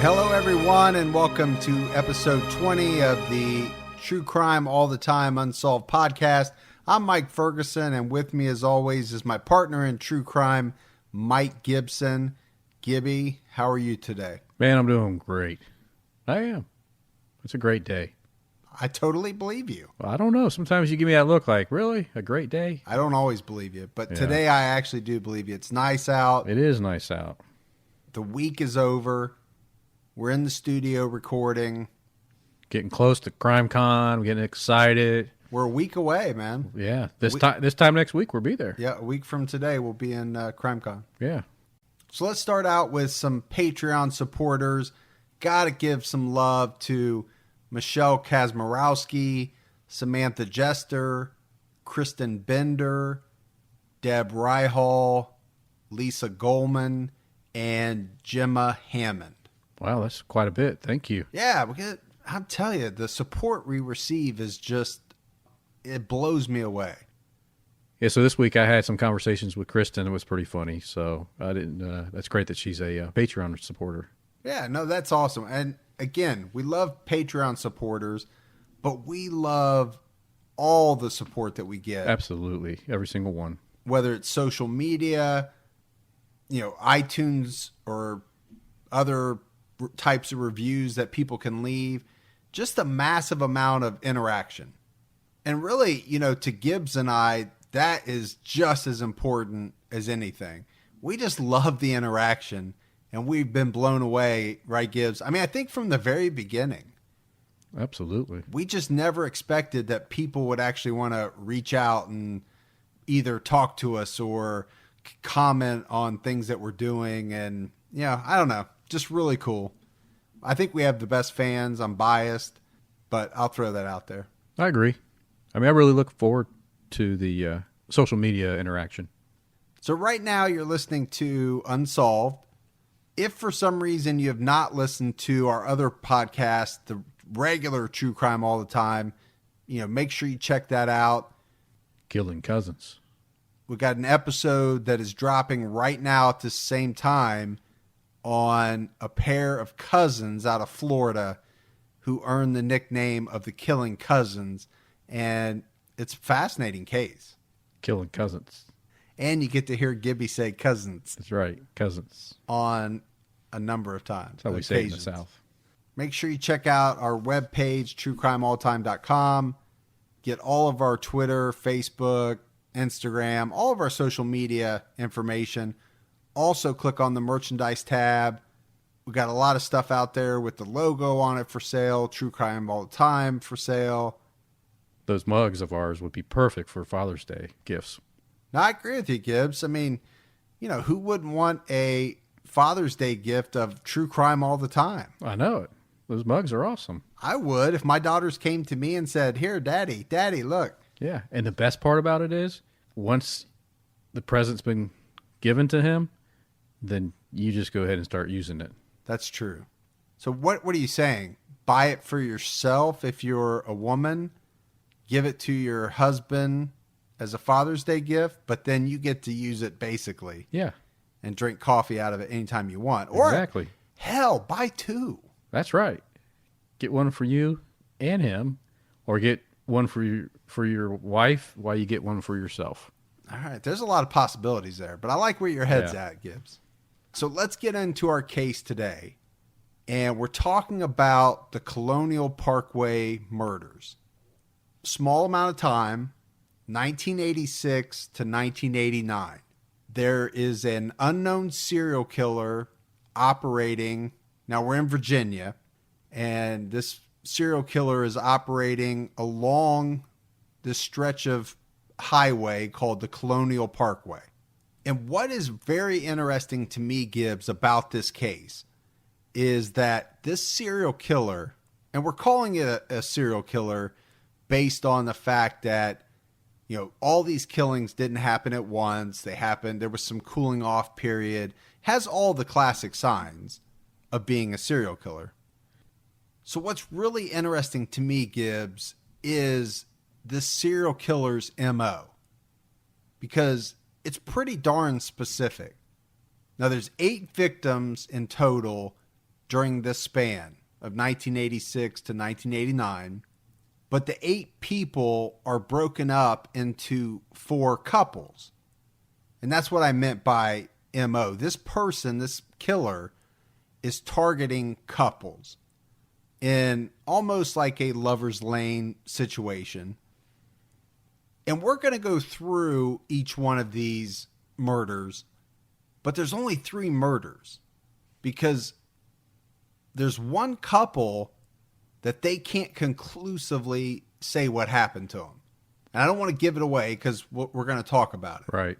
Hello, everyone, and welcome to episode 20 of the True Crime All the Time Unsolved podcast. I'm Mike Ferguson, and with me, as always, is my partner in true crime, Mike Gibson. Gibby, how are you today? Man, I'm doing great. I am. It's a great day. I totally believe you. Well, I don't know. Sometimes you give me that look like, really? A great day? I don't always believe you, but Yeah. today I actually do believe you. It's nice out. It is nice out. The week is over. We're in the studio recording. Getting close to Crime Con. I'm getting excited. We're a week away, man. Yeah. This time next week, we'll be there. Yeah, a week from today, we'll be in CrimeCon. Yeah. So let's start out with some Patreon supporters. Got to give some love to Michelle Kazmarowski, Samantha Jester, Kristen Bender, Deb Ryhall, Lisa Goldman, and Gemma Hammond. Wow, that's quite a bit. Thank you. Yeah, I'm telling you, the support we receive is just, it blows me away. Yeah, so this week I had some conversations with Kristen. It was pretty funny. So I didn't. That's great that she's a Patreon supporter. Yeah, no, that's awesome. And again, we love Patreon supporters, but we love all the support that we get. Absolutely. Every single one. Whether it's social media, iTunes, or other types of reviews that people can leave, just a massive amount of interaction. And really, to Gibbs and I, that is just as important as anything. We just love the interaction, and we've been blown away, right, Gibbs? I mean, I think from the very beginning. Absolutely. We just never expected that people would actually want to reach out and either talk to us or comment on things that we're doing. And, I don't know, just really cool. I think we have the best fans. I'm biased, but I'll throw that out there. I agree. I mean, I really look forward to the social media interaction. So right now you're listening to Unsolved. If for some reason you have not listened to our other podcast, the regular True Crime All the Time, make sure you check that out. Killing Cousins. We got an episode that is dropping right now at the same time on a pair of cousins out of Florida who earned the nickname of the Killing Cousins. And it's a fascinating case. Killing Cousins. And you get to hear Gibby say cousins. That's right. Cousins. On a number of times. That's how we say it in the South. Make sure you check out our webpage, truecrimealltime.com. Get all of our Twitter, Facebook, Instagram, all of our social media information. Also, click on the merchandise tab. We got a lot of stuff out there with the logo on it for sale. True Crime All the Time for sale. Those mugs of ours would be perfect for Father's Day gifts. Now, I agree with you, Gibbs. I mean, who wouldn't want a Father's Day gift of True Crime All the Time? I know it. Those mugs are awesome. I would if my daughters came to me and said, "Here, Daddy, look." Yeah, and the best part about it is once the present's been given to him, then you just go ahead and start using it. That's true. So what are you saying? Buy it for yourself if you're a woman, give it to your husband as a Father's Day gift, but then you get to use it basically. Yeah. And drink coffee out of it anytime you want. Or, exactly. Hell, buy two. That's right. Get one for you and him, or get one for your wife while you get one for yourself. All right. There's a lot of possibilities there, but I like where your head's at, Gibbs. So let's get into our case today. And we're talking about the Colonial Parkway murders. Small amount of time, 1986 to 1989. There is an unknown serial killer operating. Now we're in Virginia, and this serial killer is operating along this stretch of highway called the Colonial Parkway. And what is very interesting to me, Gibbs, about this case is that this serial killer, and we're calling it a serial killer based on the fact that, all these killings didn't happen at once. They happened. There was some cooling off period. Has all the classic signs of being a serial killer. So what's really interesting to me, Gibbs, is this serial killer's MO. Because it's pretty darn specific. Now, there's 8 victims in total during this span of 1986 to 1989, but the 8 people are broken up into 4 couples. And that's what I meant by MO. This person, this killer, is targeting couples in almost like a lover's lane situation. And we're going to go through each one of these murders, but there's only 3 murders because there's one couple that they can't conclusively say what happened to them. And I don't want to give it away because we're going to talk about it. Right.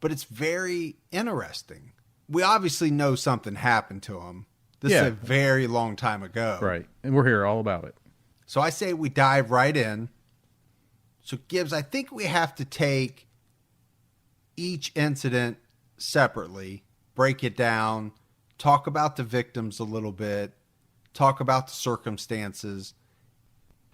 But it's very interesting. We obviously know something happened to him. This is a very long time ago. Right. And we're here all about it. So I say we dive right in. So Gibbs, I think we have to take each incident separately, break it down, talk about the victims a little bit, talk about the circumstances.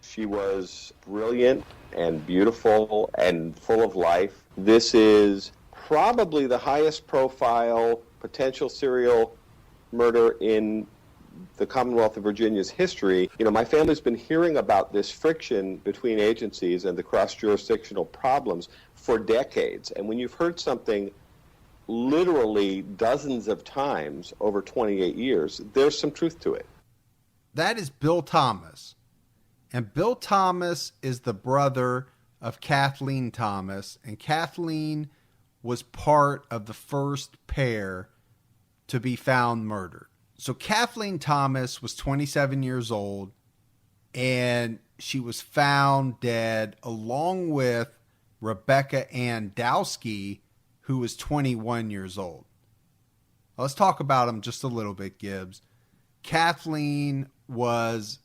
She was brilliant and beautiful and full of life. This is probably the highest profile potential serial murder in the Commonwealth of Virginia's history. You know, my family's been hearing about this friction between agencies and the cross-jurisdictional problems for decades. And when you've heard something literally dozens of times over 28 years, there's some truth to it. That is Bill Thomas. And Bill Thomas is the brother of Kathleen Thomas. And Kathleen was part of the first pair to be found murdered. So Kathleen Thomas was 27 years old, and she was found dead along with Rebecca Ann Dowski, who was 21 years old. Let's talk about them just a little bit, Gibbs. Kathleen was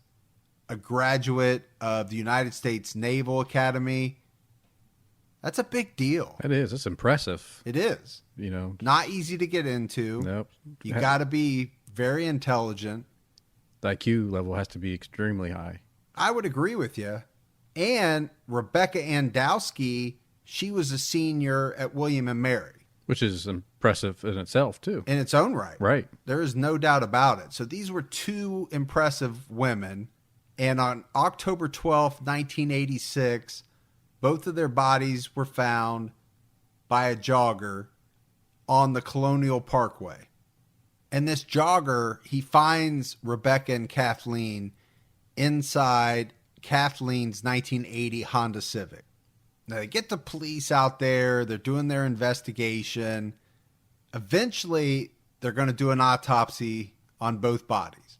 a graduate of the United States Naval Academy. That's a big deal. It is. It's impressive. It is. You know, not easy to get into. Nope. You got to be very intelligent. The IQ level has to be extremely high. I would agree with you. And Rebecca Andowski, she was a senior at William and Mary. Which is impressive in itself, too. In its own right. Right. There is no doubt about it. So these were 2 impressive women. And on October 12th, 1986, both of their bodies were found by a jogger on the Colonial Parkway. And this jogger, he finds Rebecca and Kathleen inside Kathleen's 1980 Honda Civic. Now, they get the police out there. They're doing their investigation. Eventually, they're going to do an autopsy on both bodies.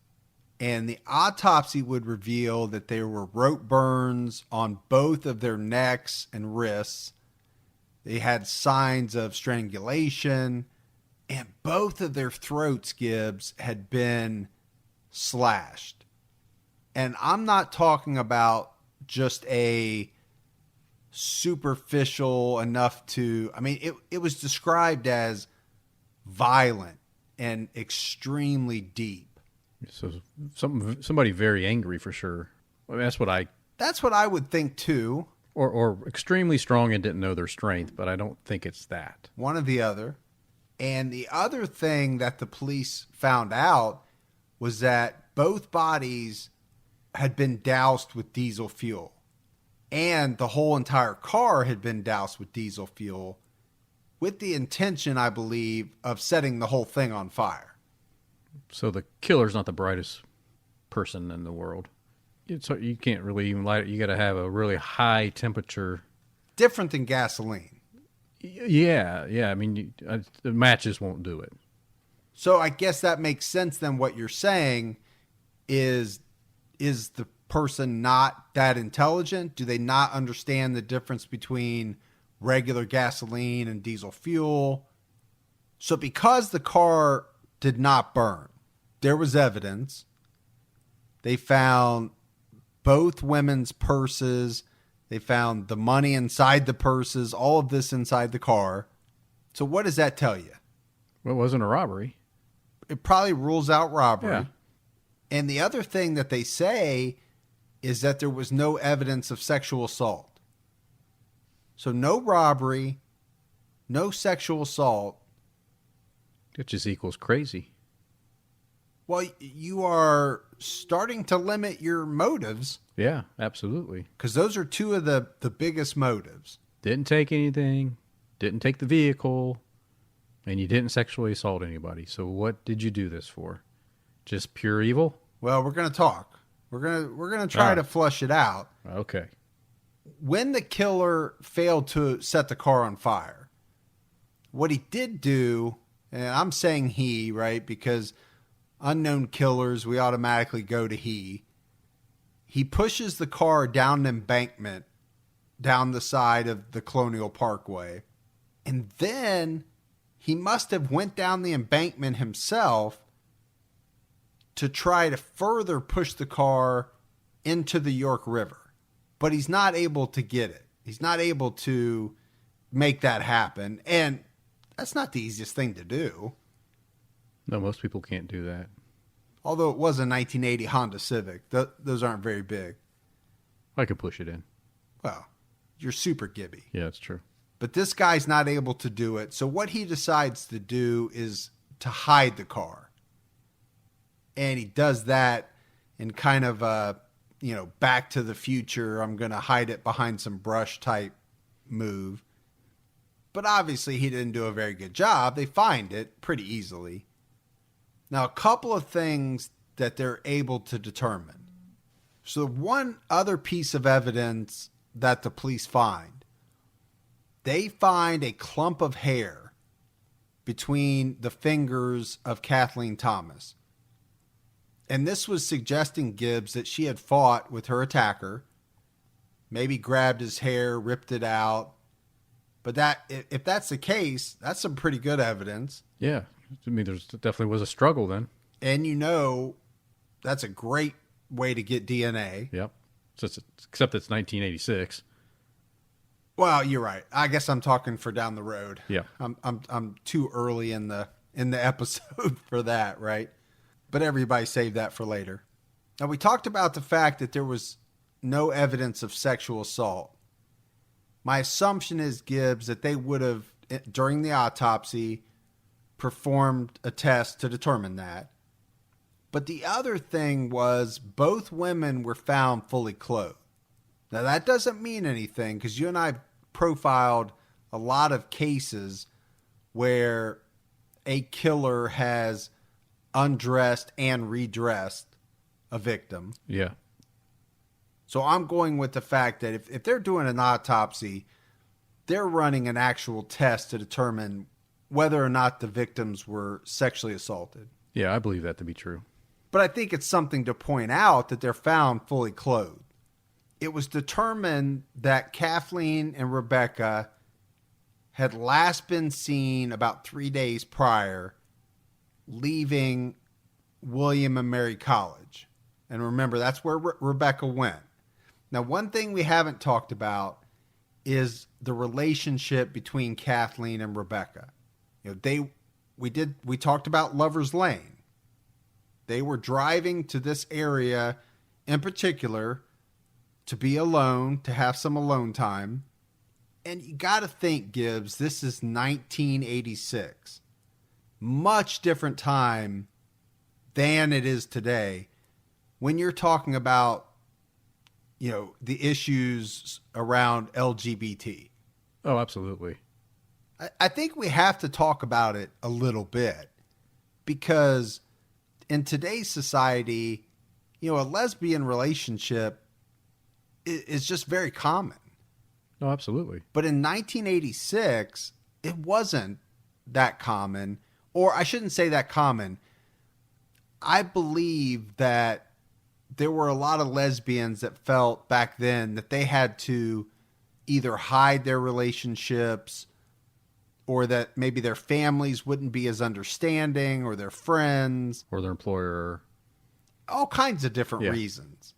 And the autopsy would reveal that there were rope burns on both of their necks and wrists. They had signs of strangulation. And both of their throats, Gibbs, had been slashed. And I'm not talking about just a superficial enough to, I mean, it was described as violent and extremely deep. So somebody very angry for sure. I mean, that's what I would think too. Or extremely strong and didn't know their strength, but I don't think it's that. One or the other. And the other thing that the police found out was that both bodies had been doused with diesel fuel. And the whole entire car had been doused with diesel fuel with the intention, I believe, of setting the whole thing on fire. So the killer's not the brightest person in the world. You can't really even light it. You got to have a really high temperature. Different than gasoline. Yeah. I mean, the matches won't do it. So I guess that makes sense then. What you're saying is the person not that intelligent? Do they not understand the difference between regular gasoline and diesel fuel? So because the car did not burn, there was evidence. They found both women's purses. They found the money inside the purses, all of this inside the car. So what does that tell you? Well, it wasn't a robbery. It probably rules out robbery. Yeah. And the other thing that they say is that there was no evidence of sexual assault. So no robbery, no sexual assault. It just equals crazy. Well, you are starting to limit your motives Yeah, absolutely. because those are two of the biggest motives. Didn't take anything, didn't take the vehicle, and you didn't sexually assault anybody. So what did you do this for? Just pure evil? Well, we're going to talk. We're going to try to flush it out. Okay. When the killer failed to set the car on fire, what he did do, and I'm saying he, right, because unknown killers, we automatically go to he. He pushes the car down an embankment down the side of the Colonial Parkway. And then he must have went down the embankment himself to try to further push the car into the York River. But he's not able to get it. He's not able to make that happen. And that's not the easiest thing to do. No, most people can't do that. Although it was a 1980 Honda Civic. Those aren't very big. I could push it in. Well, you're super Gibby. Yeah, that's true. But this guy's not able to do it. So what he decides to do is to hide the car. And he does that in kind of a, Back to the Future, I'm going to hide it behind some brush type move. But obviously he didn't do a very good job. They find it pretty easily. Now, a couple of things that they're able to determine. So one other piece of evidence that the police find, they find a clump of hair between the fingers of Kathleen Thomas. And this was suggesting Gibbs that she had fought with her attacker, maybe grabbed his hair, ripped it out. But if that's the case, that's some pretty good evidence. Yeah. I mean, there definitely was a struggle then. And that's a great way to get DNA. Yep. Except it's 1986. Well, you're right. I guess I'm talking for down the road. Yeah. I'm too early in the episode for that, right? But everybody saved that for later. Now, we talked about the fact that there was no evidence of sexual assault. My assumption is, Gibbs, that they would have, during the autopsy, performed a test to determine that. But the other thing was both women were found fully clothed. Now, that doesn't mean anything because you and I profiled a lot of cases where a killer has undressed and redressed a victim. Yeah. So I'm going with the fact that if they're doing an autopsy, they're running an actual test to determine whether or not the victims were sexually assaulted. Yeah, I believe that to be true. But I think it's something to point out that they're found fully clothed. It was determined that Kathleen and Rebecca had last been seen about 3 days prior, leaving William and Mary College. And remember, that's where Rebecca went. Now, one thing we haven't talked about is the relationship between Kathleen and Rebecca. We talked about Lover's Lane. They were driving to this area in particular to be alone, to have some alone time. And you got to think, Gibbs, this is 1986. Much different time than it is today when you're talking about, the issues around LGBT. Oh, absolutely. I think we have to talk about it a little bit because in today's society, a lesbian relationship is just very common. Oh, absolutely. But in 1986, it wasn't that common, or I shouldn't say that common. I believe that there were a lot of lesbians that felt back then that they had to either hide their relationships or that maybe their families wouldn't be as understanding or their friends. Or their employer. All kinds of different reasons.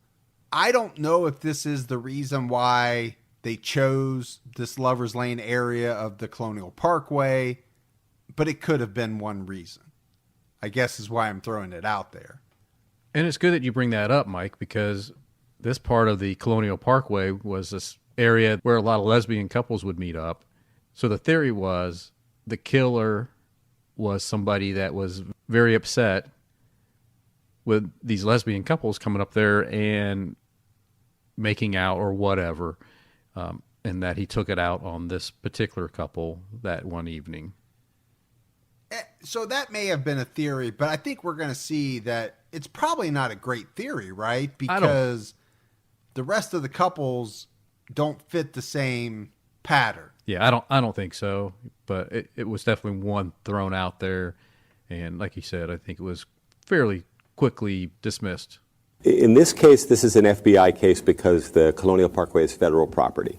I don't know if this is the reason why they chose this Lover's Lane area of the Colonial Parkway, but it could have been one reason. I guess is why I'm throwing it out there. And it's good that you bring that up, Mike, because this part of the Colonial Parkway was this area where a lot of lesbian couples would meet up. So the theory was the killer was somebody that was very upset with these lesbian couples coming up there and making out or whatever, and that he took it out on this particular couple that one evening. So that may have been a theory, but I think we're going to see that it's probably not a great theory, right? Because the rest of the couples don't fit the same pattern. Yeah, I don't think so, but it was definitely one thrown out there, and like you said, I think it was fairly quickly dismissed. In this case, this is an FBI case because the Colonial Parkway is federal property.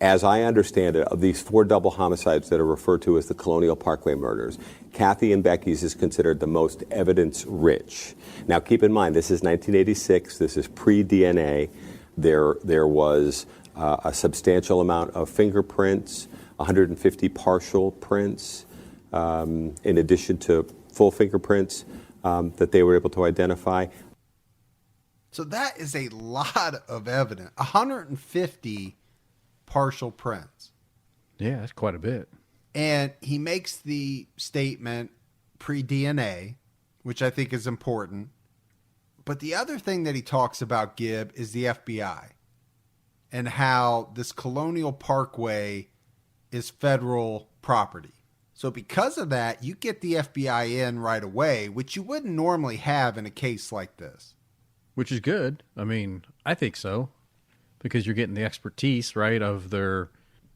As I understand it, of these 4 double homicides that are referred to as the Colonial Parkway murders, Kathy and Becky's is considered the most evidence-rich. Now, keep in mind, this is 1986. This is pre-DNA. There was a substantial amount of fingerprints, 150 partial prints, in addition to full fingerprints that they were able to identify. So that is a lot of evidence. 150 partial prints. Yeah, that's quite a bit. And he makes the statement pre-DNA, which I think is important. But the other thing that he talks about, Gib, is the FBI and how this Colonial Parkway is federal property. So because of that, you get the FBI in right away, which you wouldn't normally have in a case like this. Which is good. I mean, I think so. Because you're getting the expertise, right, of their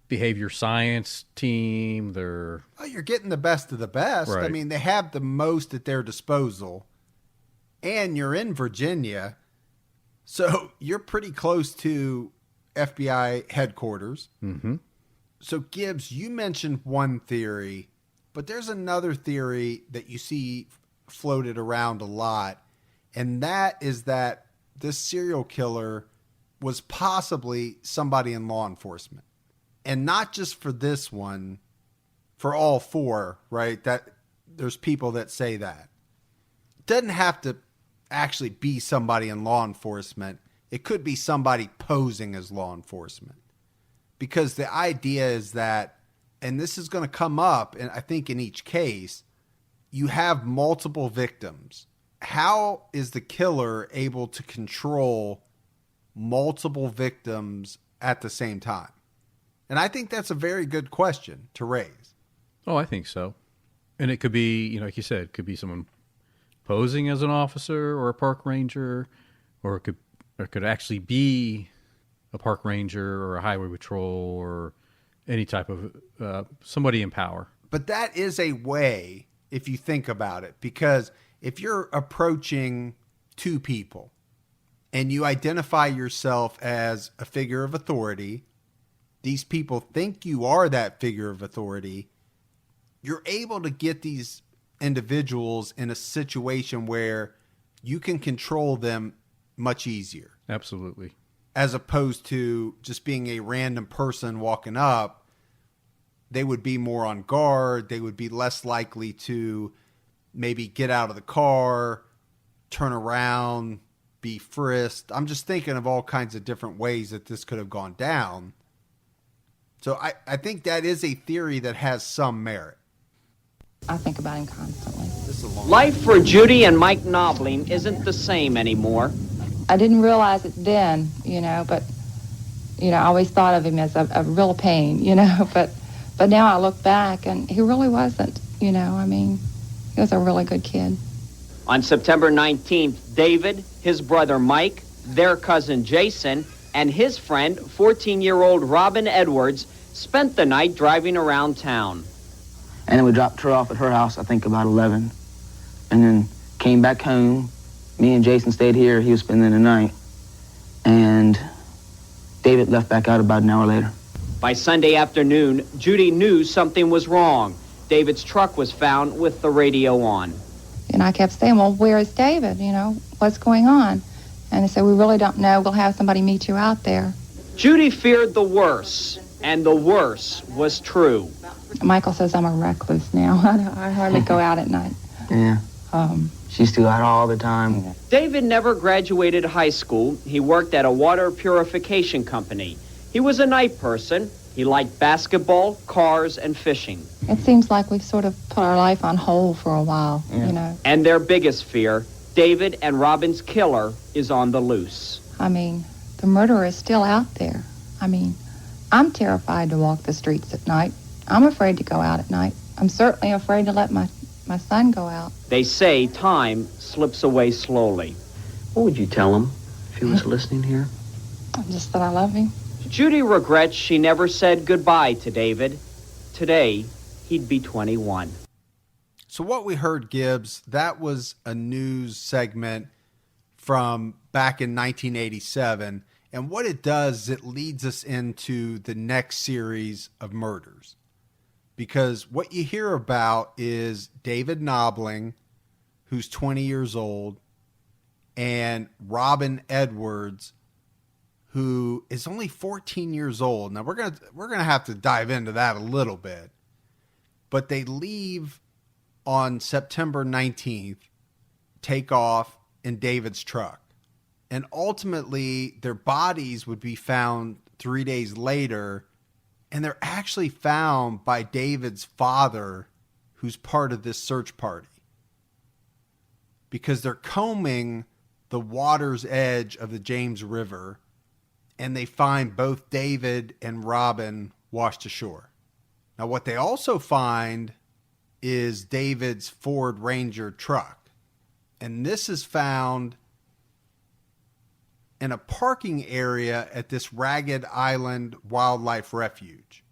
behavior science team, Well, you're getting the best of the best. Right. I mean, they have the most at their disposal. And you're in Virginia, so you're pretty close to FBI headquarters. Mm-hmm. So, Gibbs, you mentioned one theory, but there's another theory that you see floated around a lot, and that is that this serial killer was possibly somebody in law enforcement. And not just for this one, for all 4, right? That there's people that say that. It doesn't have to actually be somebody in law enforcement. It could be somebody posing as law enforcement. Because the idea is that, and this is going to come up, and I think in each case, you have multiple victims. How is the killer able to control multiple victims at the same time? And I think that's a very good question to raise. Oh, I think so. And it could be, like you said, it could be someone posing as an officer or a park ranger, or it could actually be a park ranger or a highway patrol or any type of somebody in power. But that is a way, if you think about it, because if you're approaching 2 people and you identify yourself as a figure of authority, these people think you are that figure of authority, you're able to get these individuals in a situation where you can control them much easier. Absolutely. As opposed to just being a random person walking up, they would be more on guard. They would be less likely to maybe get out of the car, turn around, be frisked. I'm just thinking of all kinds of different ways that this could have gone down. So I think that is a theory that has some merit. I think about him constantly. Life for Judy and Mike Knobling isn't the same anymore. I didn't realize it then, but, I always thought of him as a real pain, but now I look back and he really wasn't, he was a really good kid. On September 19th, David, his brother Mike, their cousin Jason, and his friend, 14-year-old Robin Edwards, spent the night driving around town. And then we dropped her off at her house, I think about 11. And then came back home. Me and Jason stayed here. He was spending the night. And David left back out about an hour later. By Sunday afternoon, Judy knew something was wrong. David's truck was found with the radio on. And I kept saying, well, where is David? What's going on? And they said, we really don't know. We'll have somebody meet you out there. Judy feared the worst, and the worst was true. Michael says I'm a recluse now. I hardly go out at night. Yeah. She's still out all the time. David never graduated high school. He worked at a water purification company. He was a night person. He liked basketball, cars, and fishing. It seems like we've sort of put our life on hold for a while, And their biggest fear, David and Robin's killer is on the loose. I mean, the murderer is still out there. I mean, I'm terrified to walk the streets at night. I'm afraid to go out at night. I'm certainly afraid to let my son go out. They say time slips away slowly. What would you tell him if he was listening here? Just that I love him. Judy regrets she never said goodbye to David. Today, he'd be 21. So what we heard, Gibbs, that was a news segment from back in 1987. And what it does is it leads us into the next series of murders. Because what you hear about is David Knobling, who's 20 years old, and Robin Edwards, who is only 14 years old. Now we're gonna have to dive into that a little bit. But they leave on September 19th, take off in David's truck. And ultimately, their bodies would be found 3 days later, and they're actually found by David's father, who's part of this search party. Because they're combing the water's edge of the James River, and they find both David and Robin washed ashore. Now, what they also find is David's Ford Ranger truck. And this is found in a parking area at this Ragged Island Wildlife Refuge.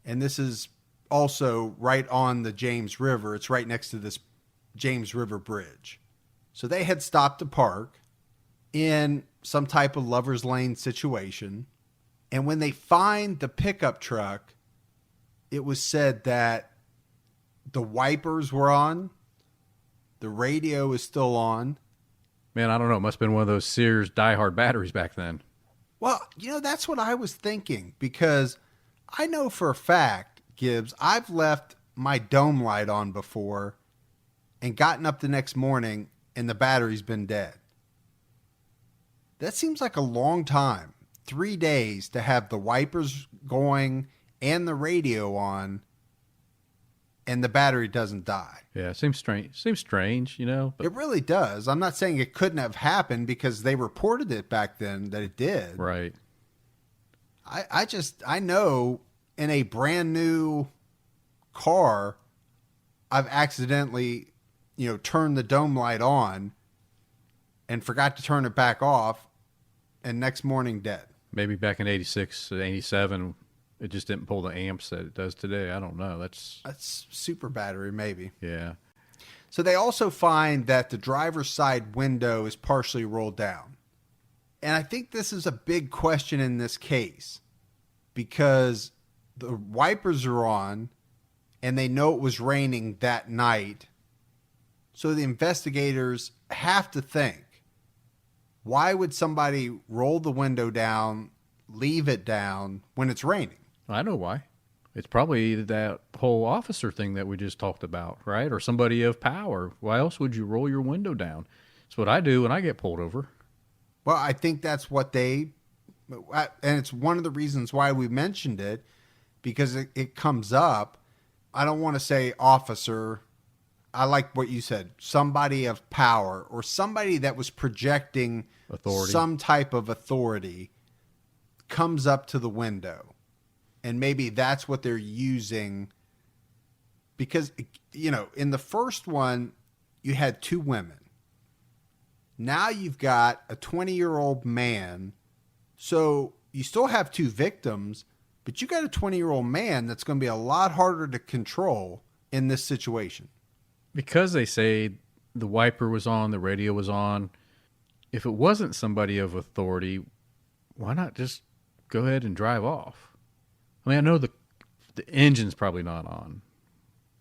And this is also right on the James River. It's right next to this James River Bridge. So they had stopped to park in some type of lover's lane situation. And when they find the pickup truck, it was said that the wipers were on, the radio is still on. Man, I don't know. It must have been one of those Sears diehard batteries back then. Well, that's what I was thinking, because I know for a fact, Gibbs, I've left my dome light on before and gotten up the next morning and the battery's been dead. That seems like a long time. 3 days to have the wipers going and the radio on and the battery doesn't die. Yeah, it seems strange, But it really does. I'm not saying it couldn't have happened because they reported it back then that it did. Right. I know in a brand new car, I've accidentally, turned the dome light on and forgot to turn it back off, and next morning dead. Maybe back in 86, 87, it just didn't pull the amps that it does today. I don't know. That's super battery, maybe. Yeah. So they also find that the driver's side window is partially rolled down. And I think this is a big question in this case, because the wipers are on and they know it was raining that night. So the investigators have to think, why would somebody roll the window down, leave it down when it's raining? I know why. It's probably that whole officer thing that we just talked about, right? Or somebody of power. Why else would you roll your window down? It's what I do when I get pulled over. Well, I think that's what and it's one of the reasons why we mentioned it, because it comes up. I don't want to say officer. I like what you said. Somebody of power, or somebody that was projecting authority. Some type of authority, comes up to the window. And maybe that's what they're using, because, in the first one, you had two women. Now you've got a 20-year-old man. So you still have two victims, but you got a 20-year-old man that's going to be a lot harder to control in this situation. Because they say the wiper was on, the radio was on. If it wasn't somebody of authority, why not just go ahead and drive off? I mean, I know the engine's probably not on,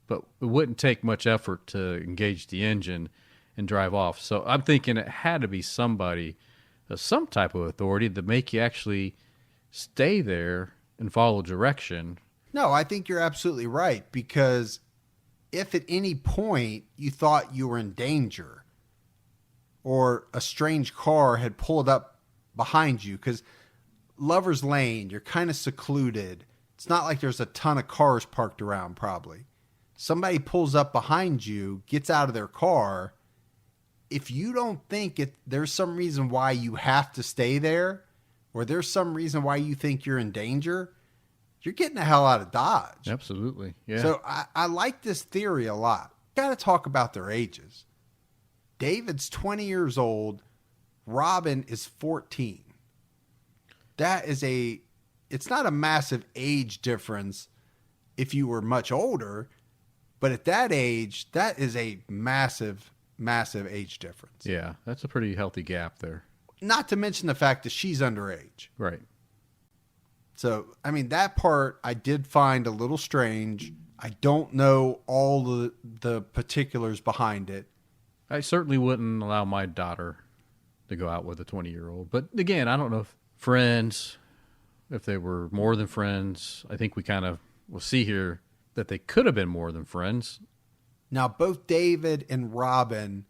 but it wouldn't take much effort to engage the engine and drive off. So I'm thinking it had to be somebody, some type of authority to make you actually stay there and follow direction. No, I think you're absolutely right, because if at any point you thought you were in danger or a strange car had pulled up behind you, because Lover's Lane, you're kind of secluded. It's not like there's a ton of cars parked around, probably. Somebody pulls up behind you, gets out of their car, if you don't think there's some reason why you have to stay there, or there's some reason why you think you're in danger, you're getting the hell out of Dodge. Absolutely. Yeah. So I like this theory a lot. Got to talk about their ages. David's 20 years old. Robin is 14. It's not a massive age difference if you were much older, but at that age, that is a massive, massive age difference. Yeah, that's a pretty healthy gap there. Not to mention the fact that she's underage. Right. So, I mean, that part I did find a little strange. I don't know all the particulars behind it. I certainly wouldn't allow my daughter to go out with a 20-year-old. But again, I don't know if friends, if they were more than friends. I think we kind of will see here that they could have been more than friends. Now, both David and Robin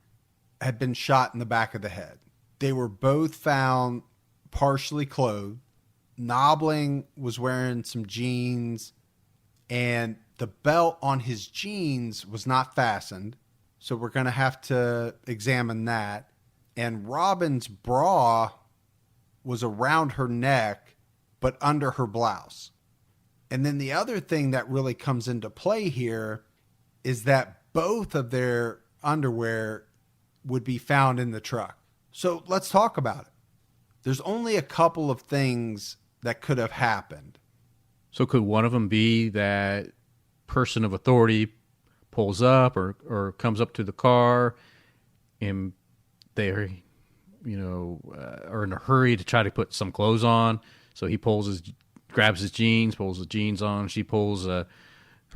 had been shot in the back of the head. They were both found partially clothed. Knobling was wearing some jeans, and the belt on his jeans was not fastened. So we're going to have to examine that. And Robin's bra was around her neck, but under her blouse. And then the other thing that really comes into play here is that both of their underwear would be found in the truck. So let's talk about it. There's only a couple of things that could have happened. So could one of them be that person of authority pulls up or comes up to the car and they're, are in a hurry to try to put some clothes on. So he grabs his jeans, pulls the jeans on. She pulls her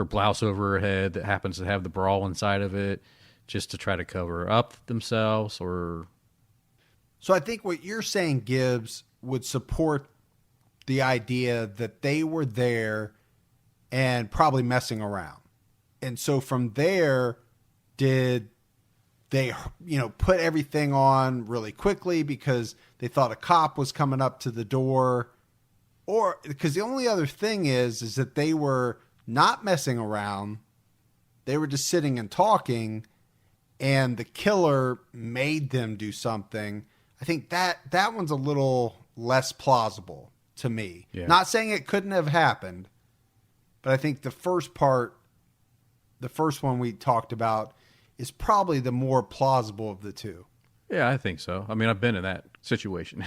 blouse over her head that happens to have the bra inside of it just to try to cover up themselves. Or So I think what you're saying, Gibbs, would support the idea that they were there and probably messing around. And so from there, did they, put everything on really quickly because they thought a cop was coming up to the door? Or because the only other thing is that they were not messing around. They were just sitting and talking, and the killer made them do something. I think that one's a little less plausible to me. Yeah. Not saying it couldn't have happened, but I think the first one we talked about is probably the more plausible of the two. yeah, I think so. I mean, I've been in that situation.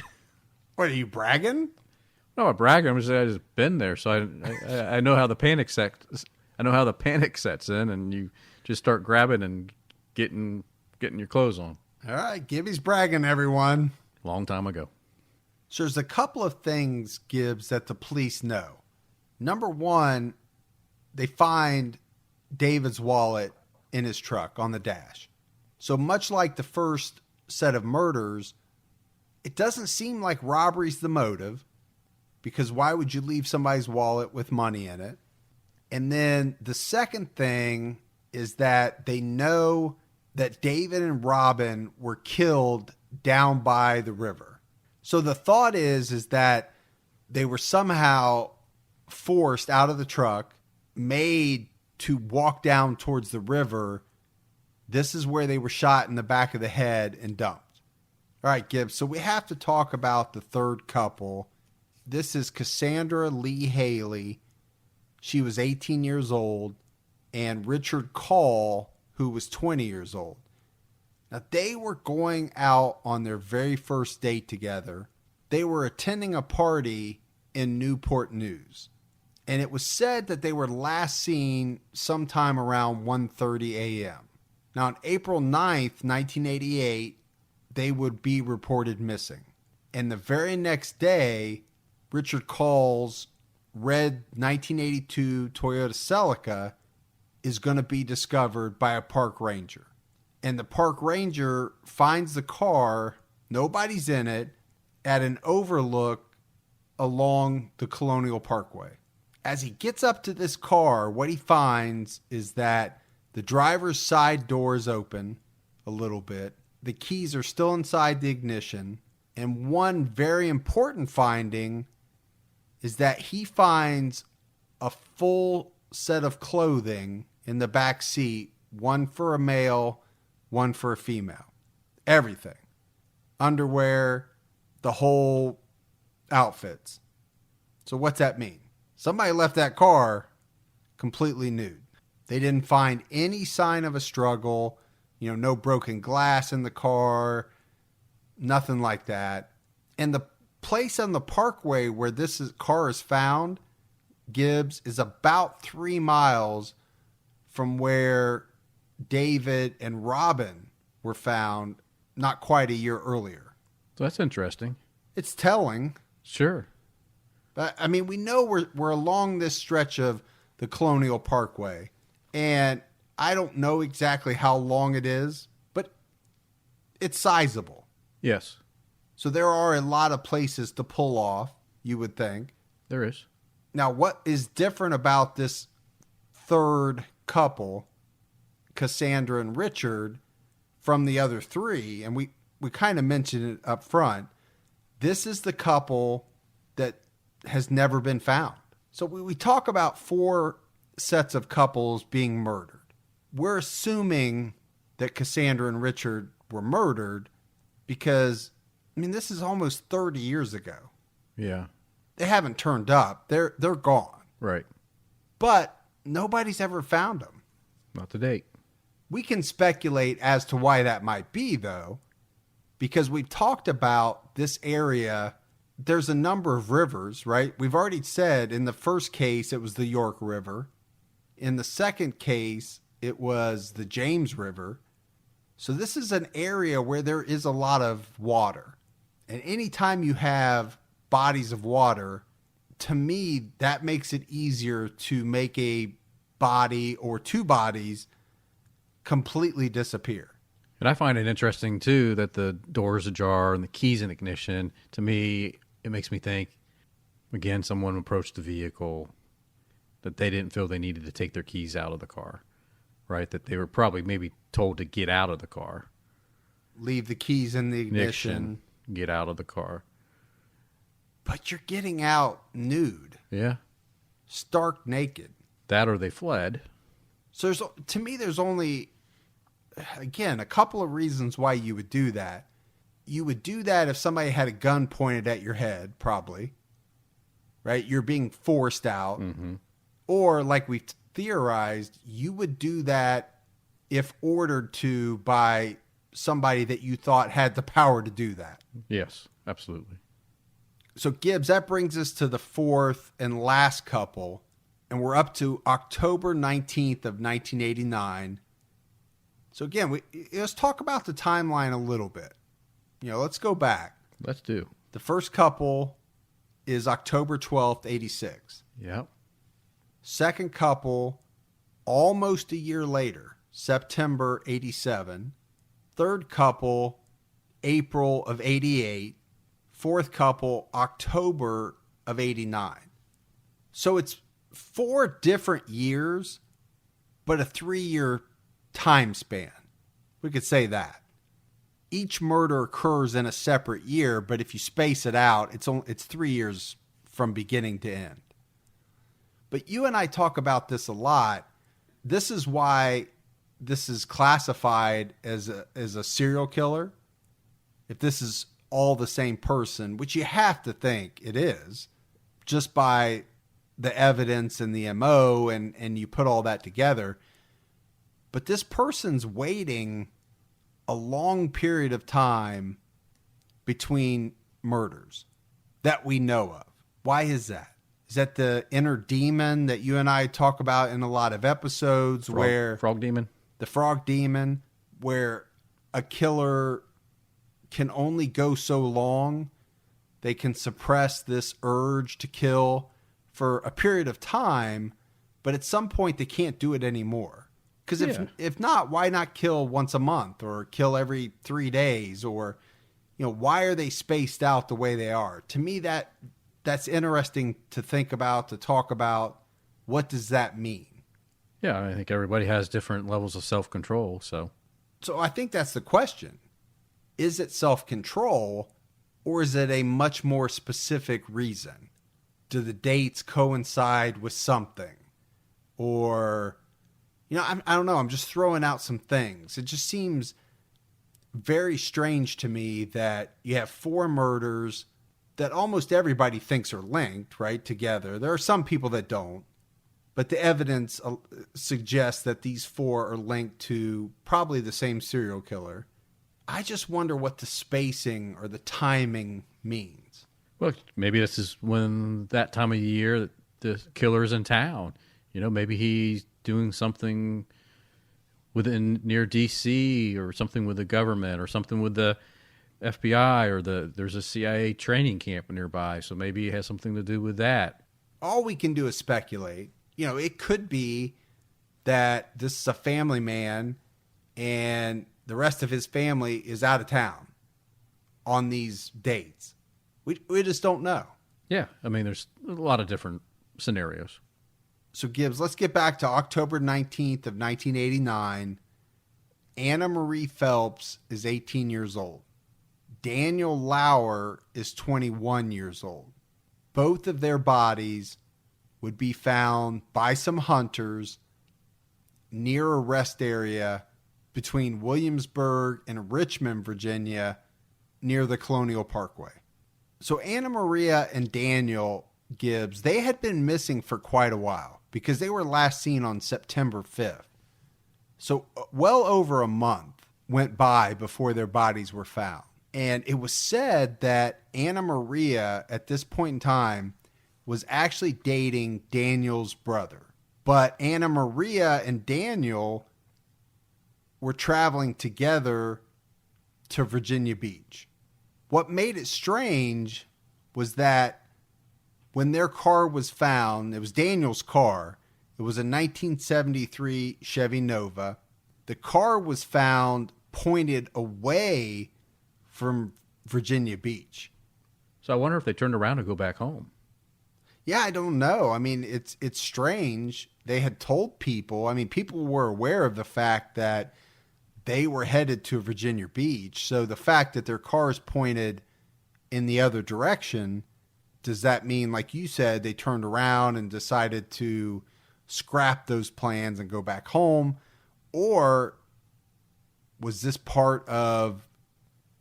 What, are you bragging? No, I'm bragging. I just been there, so I know how the panic sets. I know how the panic sets in, and you just start grabbing and getting your clothes on. All right, Gibby's bragging, everyone. Long time ago. So there's a couple of things, Gibbs, that the police know. Number one, they find David's wallet in his truck on the dash. So much like the first set of murders, it doesn't seem like robbery's the motive, because why would you leave somebody's wallet with money in it? And then the second thing is that they know that David and Robin were killed down by the river. So the thought is that they were somehow forced out of the truck, made to walk down towards the river. This is where they were shot in the back of the head and dumped. All right, Gibbs. So we have to talk about the third couple. This is Cassandra Lee Haley. She was 18 years old. And Richard Call, who was 20 years old. Now, they were going out on their very first date together. They were attending a party in Newport News. And it was said that they were last seen sometime around 1:30 a.m. Now, on April 9th, 1988, they would be reported missing. And the very next day, Richard Call's red 1982 Toyota Celica is going to be discovered by a park ranger. And the park ranger finds the car, nobody's in it, at an overlook along the Colonial Parkway. As he gets up to this car, what he finds is that the driver's side door is open a little bit. The keys are still inside the ignition. And one very important finding is that he finds a full set of clothing in the back seat, one for a male, one for a female. Everything. Underwear, the whole outfits. So what's that mean? Somebody left that car completely nude. They didn't find any sign of a struggle, no broken glass in the car, nothing like that. And the place on the Parkway where car is found, Gibbs, is about 3 miles from where David and Robin were found not quite a year earlier. So that's interesting. It's telling. Sure. But, I mean, we know we're along this stretch of the Colonial Parkway, and I don't know exactly how long it is, but it's sizable. Yes. So there are a lot of places to pull off, you would think. There is. Now, what is different about this third couple, Cassandra and Richard, from the other three, and we kind of mentioned it up front, this is the couple that has never been found. So we talk about 4 sets of couples being murdered. We're assuming that Cassandra and Richard were murdered because, this is almost 30 years ago. Yeah. They haven't turned up. They're gone. Right. But nobody's ever found them. Not to date. We can speculate as to why that might be, though, because we've talked about this area. There's a number of rivers, right? We've already said in the first case, it was the York River. In the second case, it was the James River. So this is an area where there is a lot of water. And anytime you have bodies of water, to me, that makes it easier to make a body or 2 bodies completely disappear. And I find it interesting, too, that the door's ajar and the key's in ignition. To me, it makes me think, again, someone approached the vehicle that they didn't feel they needed to take their keys out of the car, right? That they were probably maybe told to get out of the car. Leave the keys in the ignition. Get out of the car. But you're getting out nude. Yeah. Stark naked. That or they fled. So to me, there's only, again, a couple of reasons why you would do that. You would do that if somebody had a gun pointed at your head, probably. Right? You're being forced out. Mm-hmm. Or, like we've theorized, you would do that if ordered to by somebody that you thought had the power to do that. Yes, absolutely. So, Gibbs, that brings us to the 4th and last couple. And we're up to October 19th of 1989. So again, let's talk about the timeline a little bit. Let's go back. Let's do. The first couple is October 12th, 86. Yep. Second couple, almost a year later, September 87. Third couple, April of 88. Fourth couple, October of 89. So it's 4 different years, but a 3-year time span. We could say that. Each murder occurs in a separate year, but if you space it out, it's 3 years from beginning to end. But you and I talk about this a lot. This is why this is classified as a serial killer. If this is all the same person, which you have to think it is, just by the evidence and the MO, and you put all that together. But this person's waiting a long period of time between murders that we know of. Why is that? Is that the inner demon that you and I talk about in a lot of episodes? Frog demon? The frog demon, where a killer can only go so long. They can suppress this urge to kill for a period of time, but at some point they can't do it anymore. Because if not, why not kill once a month or kill every 3 days? Or, why are they spaced out the way they are? To me, that's interesting to think about, to talk about. What does that mean? Yeah, I think everybody has different levels of self-control. So I think that's the question. Is it self-control, or is it a much more specific reason? Do the dates coincide with something? Or, I don't know. I'm just throwing out some things. It just seems very strange to me that you have 4 murders that almost everybody thinks are linked, right, together. There are some people that don't, but the evidence suggests that these 4 are linked to probably the same serial killer. I just wonder what the spacing or the timing means. Well, maybe this is when that time of year that the killer's in town. Maybe he's doing something near DC or something with the government or something with the FBI or there's a CIA training camp nearby. So maybe it has something to do with that. All we can do is speculate. It could be that this is a family man and the rest of his family is out of town on these dates. We just don't know. Yeah. I mean, there's a lot of different scenarios. So Gibbs, let's get back to October 19th of 1989. Anna Marie Phelps is 18 years old. Daniel Lauer is 21 years old. Both of their bodies would be found by some hunters near a rest area between Williamsburg and Richmond, Virginia, near the Colonial Parkway. So Anna Maria and Daniel Gibbs, they had been missing for quite a while because they were last seen on September 5th. So well over a month went by before their bodies were found. And it was said that Anna Maria at this point in time was actually dating Daniel's brother. But Anna Maria and Daniel were traveling together to Virginia Beach. What made it strange was that when their car was found, it was Daniel's car. It was a 1973 Chevy Nova. The car was found pointed away from Virginia Beach. So I wonder if they turned around to go back home. Yeah, I don't know. I mean, it's strange. They had told people. I mean, people were aware of the fact that they were headed to Virginia Beach. So the fact that their cars pointed in the other direction, does that mean, like you said, they turned around and decided to scrap those plans and go back home? Or was this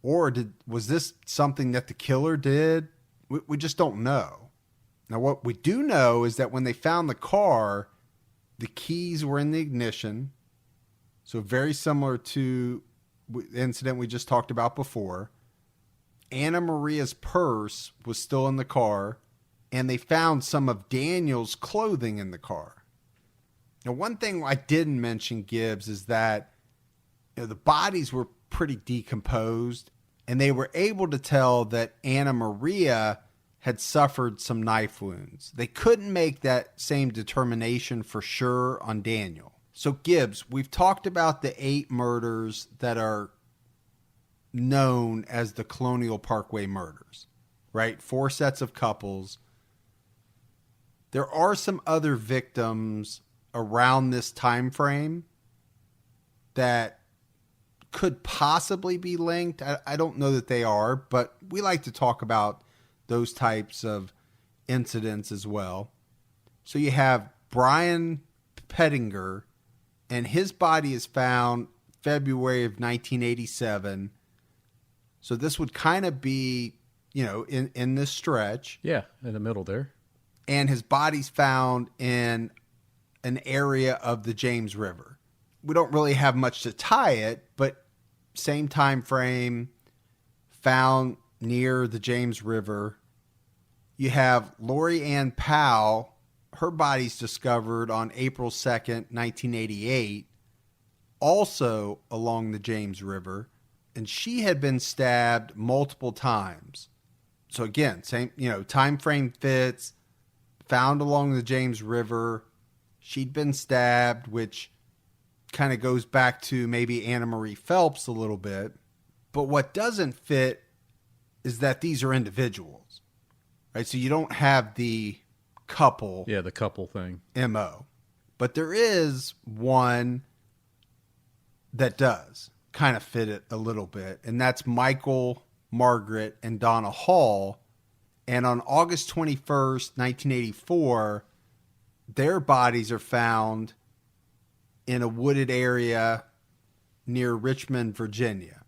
was this something that the killer did? We just don't know. Now, what we do know is that when they found the car, the keys were in the ignition. So very similar to the incident we just talked about before. Anna Maria's purse was still in the car, and they found some of Daniel's clothing in the car. Now, one thing I didn't mention, Gibbs, is that the bodies were pretty decomposed, and they were able to tell that Anna Maria had suffered some knife wounds. They couldn't make that same determination for sure on Daniel. So Gibbs, we've talked about the 8 murders that are known as the Colonial Parkway murders, right? 4 sets of couples. There are some other victims around this time frame that could possibly be linked. I don't know that they are, but we like to talk about those types of incidents as well. So you have Brian Pettinger, and his body is found February of 1987. So this would kind of be, in this stretch. Yeah, in the middle there. And his body's found in an area of the James River. We don't really have much to tie it, but same time frame, found near the James River. You have Lori Ann Powell. Her body's discovered on April 2nd, 1988, also along the James River, and she had been stabbed multiple times. So again, same, time frame fits, found along the James River. She'd been stabbed, which kind of goes back to maybe Anna Marie Phelps a little bit. But what doesn't fit is that these are individuals, right? So you don't have the couple. Yeah, the couple thing. MO. But there is one that does kind of fit it a little bit, and that's Michael, Margaret, and Donna Hall. And on August 21st, 1984, their bodies are found in a wooded area near Richmond, Virginia.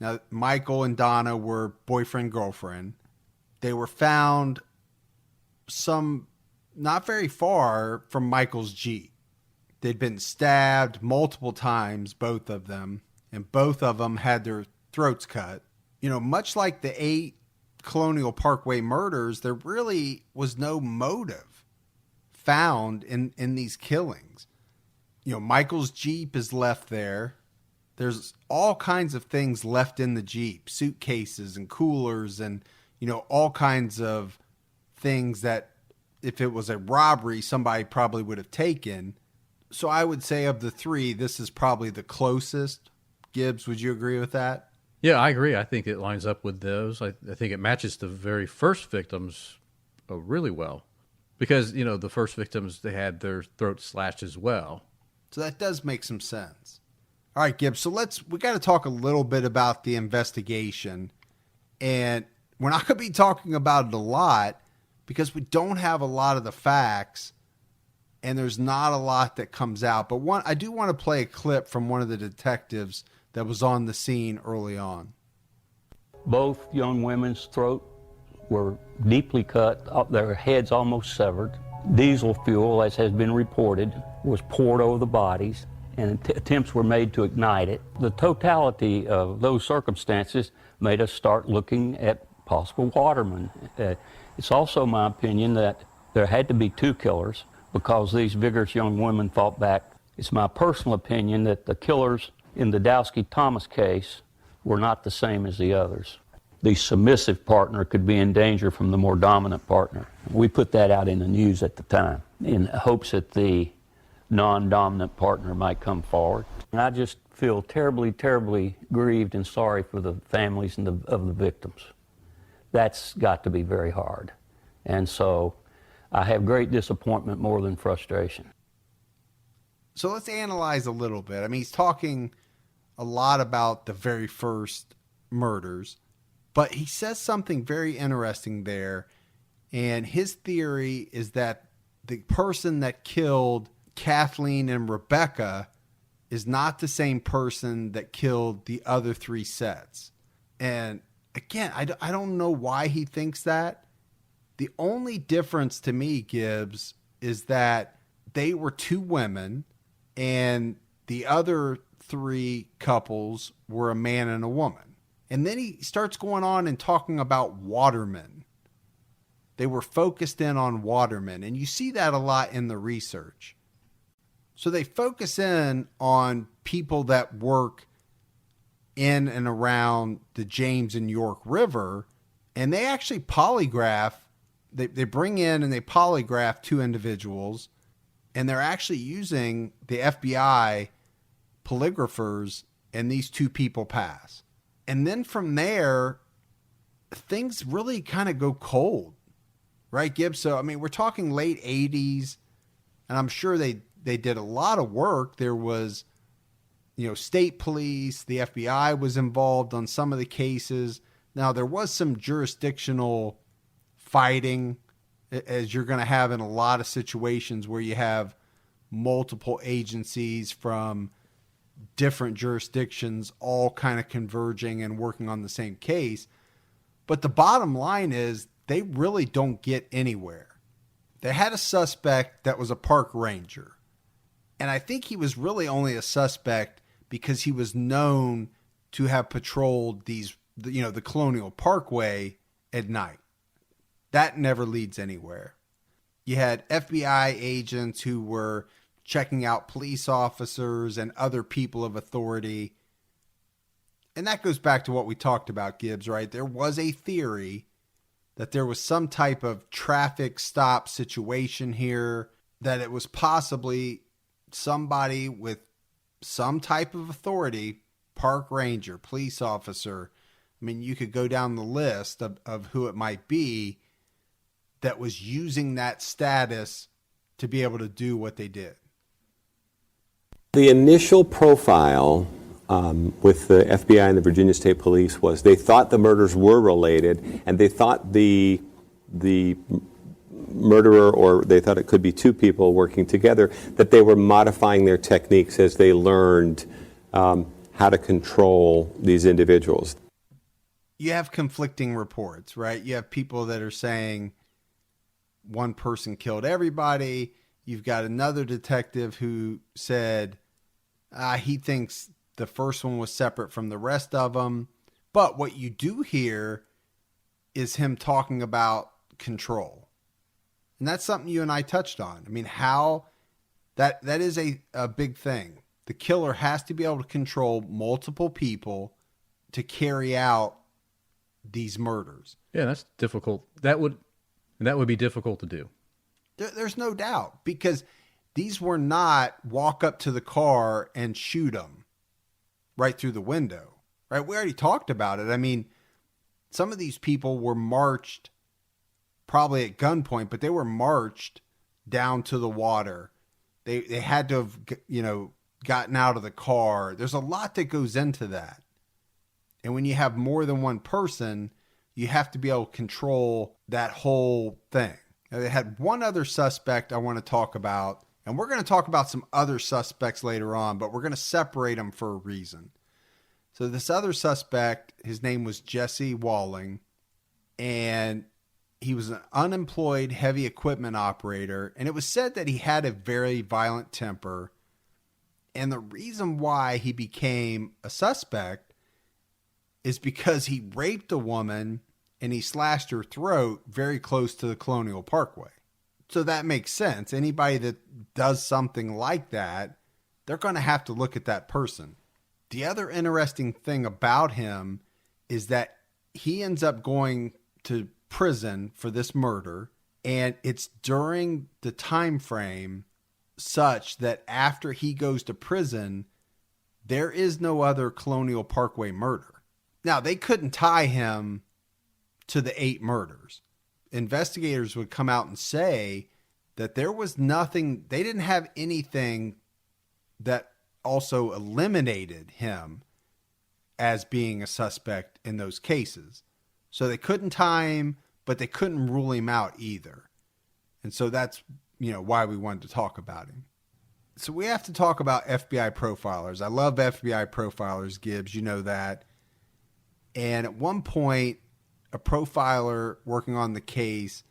Now, Michael and Donna were boyfriend-girlfriend. They were found not very far from Michael's Jeep. They'd been stabbed multiple times, both of them, and both of them had their throats cut. Much like the 8 Colonial Parkway murders, there really was no motive found in these killings. Michael's Jeep is left there. There's all kinds of things left in the Jeep, suitcases and coolers and, all kinds of things that if it was a robbery, somebody probably would have taken. So I would say of the 3, this is probably the closest. Gibbs, would you agree with that? Yeah, I agree. I think it lines up with those. I think it matches the very first victims really well. Because, the first victims, they had their throats slashed as well. So that does make some sense. All right, Gibbs, so we got to talk a little bit about the investigation. And we're not going to be talking about it a lot because we don't have a lot of the facts and there's not a lot that comes out. But I do want to play a clip from one of the detectives that was on the scene early on. Both young women's throat were deeply cut, their heads almost severed. Diesel fuel, as has been reported, was poured over the bodies, and attempts were made to ignite it. The totality of those circumstances made us start looking at possible watermen. It's also my opinion that there had to be 2 killers because these vigorous young women fought back. It's my personal opinion that the killers in the Dowski-Thomas case were not the same as the others. The submissive partner could be in danger from the more dominant partner. We put that out in the news at the time in hopes that the non-dominant partner might come forward. And I just feel terribly, terribly grieved and sorry for the families of the victims. That's got to be very hard. And so I have great disappointment more than frustration. So let's analyze a little bit. I mean, he's talking a lot about the very first murders, but he says something very interesting there. And his theory is that the person that killed Kathleen and Rebecca is not the same person that killed the other 3 sets. And again, I don't know why he thinks that. The only difference to me, Gibbs, is that they were 2 women and the other 3 couples were a man and a woman. And then he starts going on and talking about watermen. They were focused in on watermen, and you see that a lot in the research. So they focus in on people that work in and around the James and York River, and they actually polygraph. They bring in and they polygraph 2 individuals, and they're actually using the FBI polygraphers, and these 2 people pass. And then from there, things really kind of go cold, right, Gibbs? So, I mean, we're talking late 80s, and I'm sure they did a lot of work. There was, state police, the FBI was involved on some of the cases. Now, there was some jurisdictional fighting, as you're going to have in a lot of situations where you have multiple agencies from different jurisdictions all kind of converging and working on the same case. But the bottom line is they really don't get anywhere. They had a suspect that was a park ranger. And I think he was really only a suspect because he was known to have patrolled the Colonial Parkway at night. That never leads anywhere. You had FBI agents who were checking out police officers and other people of authority. And that goes back to what we talked about, Gibbs, right? There was a theory that there was some type of traffic stop situation here, that it was possibly somebody with some type of authority, park ranger, police officer. I mean, you could go down the list of who it might be that was using that status to be able to do what they did. The initial profile with the FBI and the Virginia State Police was they thought the murders were related, and they thought the murderer, or they thought it could be 2 people working together, that they were modifying their techniques as they learned how how to control these individuals. You have conflicting reports, right? You have people that are saying one person killed everybody. You've got another detective who said he thinks the first one was separate from the rest of them. But what you do hear is him talking about control. And that's something you and I touched on. I mean, how that is a big thing. The killer has to be able to control multiple people to carry out these murders. Yeah, that's difficult. That would be difficult to do. There's no doubt, because these were not walk up to the car and shoot them right through the window, right? We already talked about it. I mean, some of these people were marched probably at gunpoint, but they were marched down to the water. They had to have, gotten out of the car. There's a lot that goes into that. And when you have more than one person, you have to be able to control that whole thing. Now, they had one other suspect I want to talk about, and we're going to talk about some other suspects later on, but we're going to separate them for a reason. So this other suspect, his name was Jesse Walling, and he was an unemployed heavy equipment operator, and it was said that he had a very violent temper. And the reason why he became a suspect is because he raped a woman and he slashed her throat very close to the Colonial Parkway. So that makes sense. Anybody that does something like that, they're going to have to look at that person. The other interesting thing about him is that he ends up going to prison for this murder, and it's during the time frame such that after he goes to prison, there is no other Colonial Parkway murder. Now, they couldn't tie him to the 8 murders. Investigators would come out and say that there was nothing, they didn't have anything that also eliminated him as being a suspect in those cases. So they couldn't tie him, but they couldn't rule him out either. And so that's, why we wanted to talk about him. So we have to talk about FBI profilers. I love FBI profilers, Gibbs. You know that. And at one point, a profiler working on the case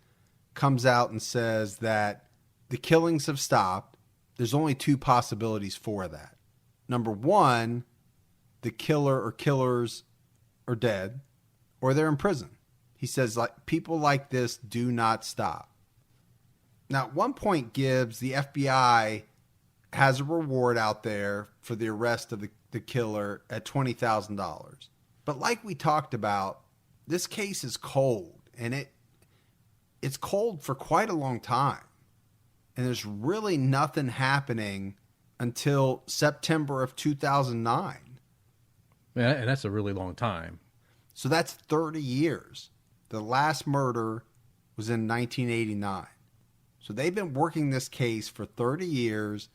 comes out and says that the killings have stopped. There's only 2 possibilities for that. Number 1, the killer or killers are dead, or they're in prison. He says, people like this do not stop. Now, at one point, Gibbs, the FBI has a reward out there for the arrest of the killer at $20,000. But like we talked about, this case is cold, and it's cold for quite a long time. And there's really nothing happening until September of 2009. Yeah, and that's a really long time. So that's 30 years. The last murder was in 1989. So they've been working this case for 30 years.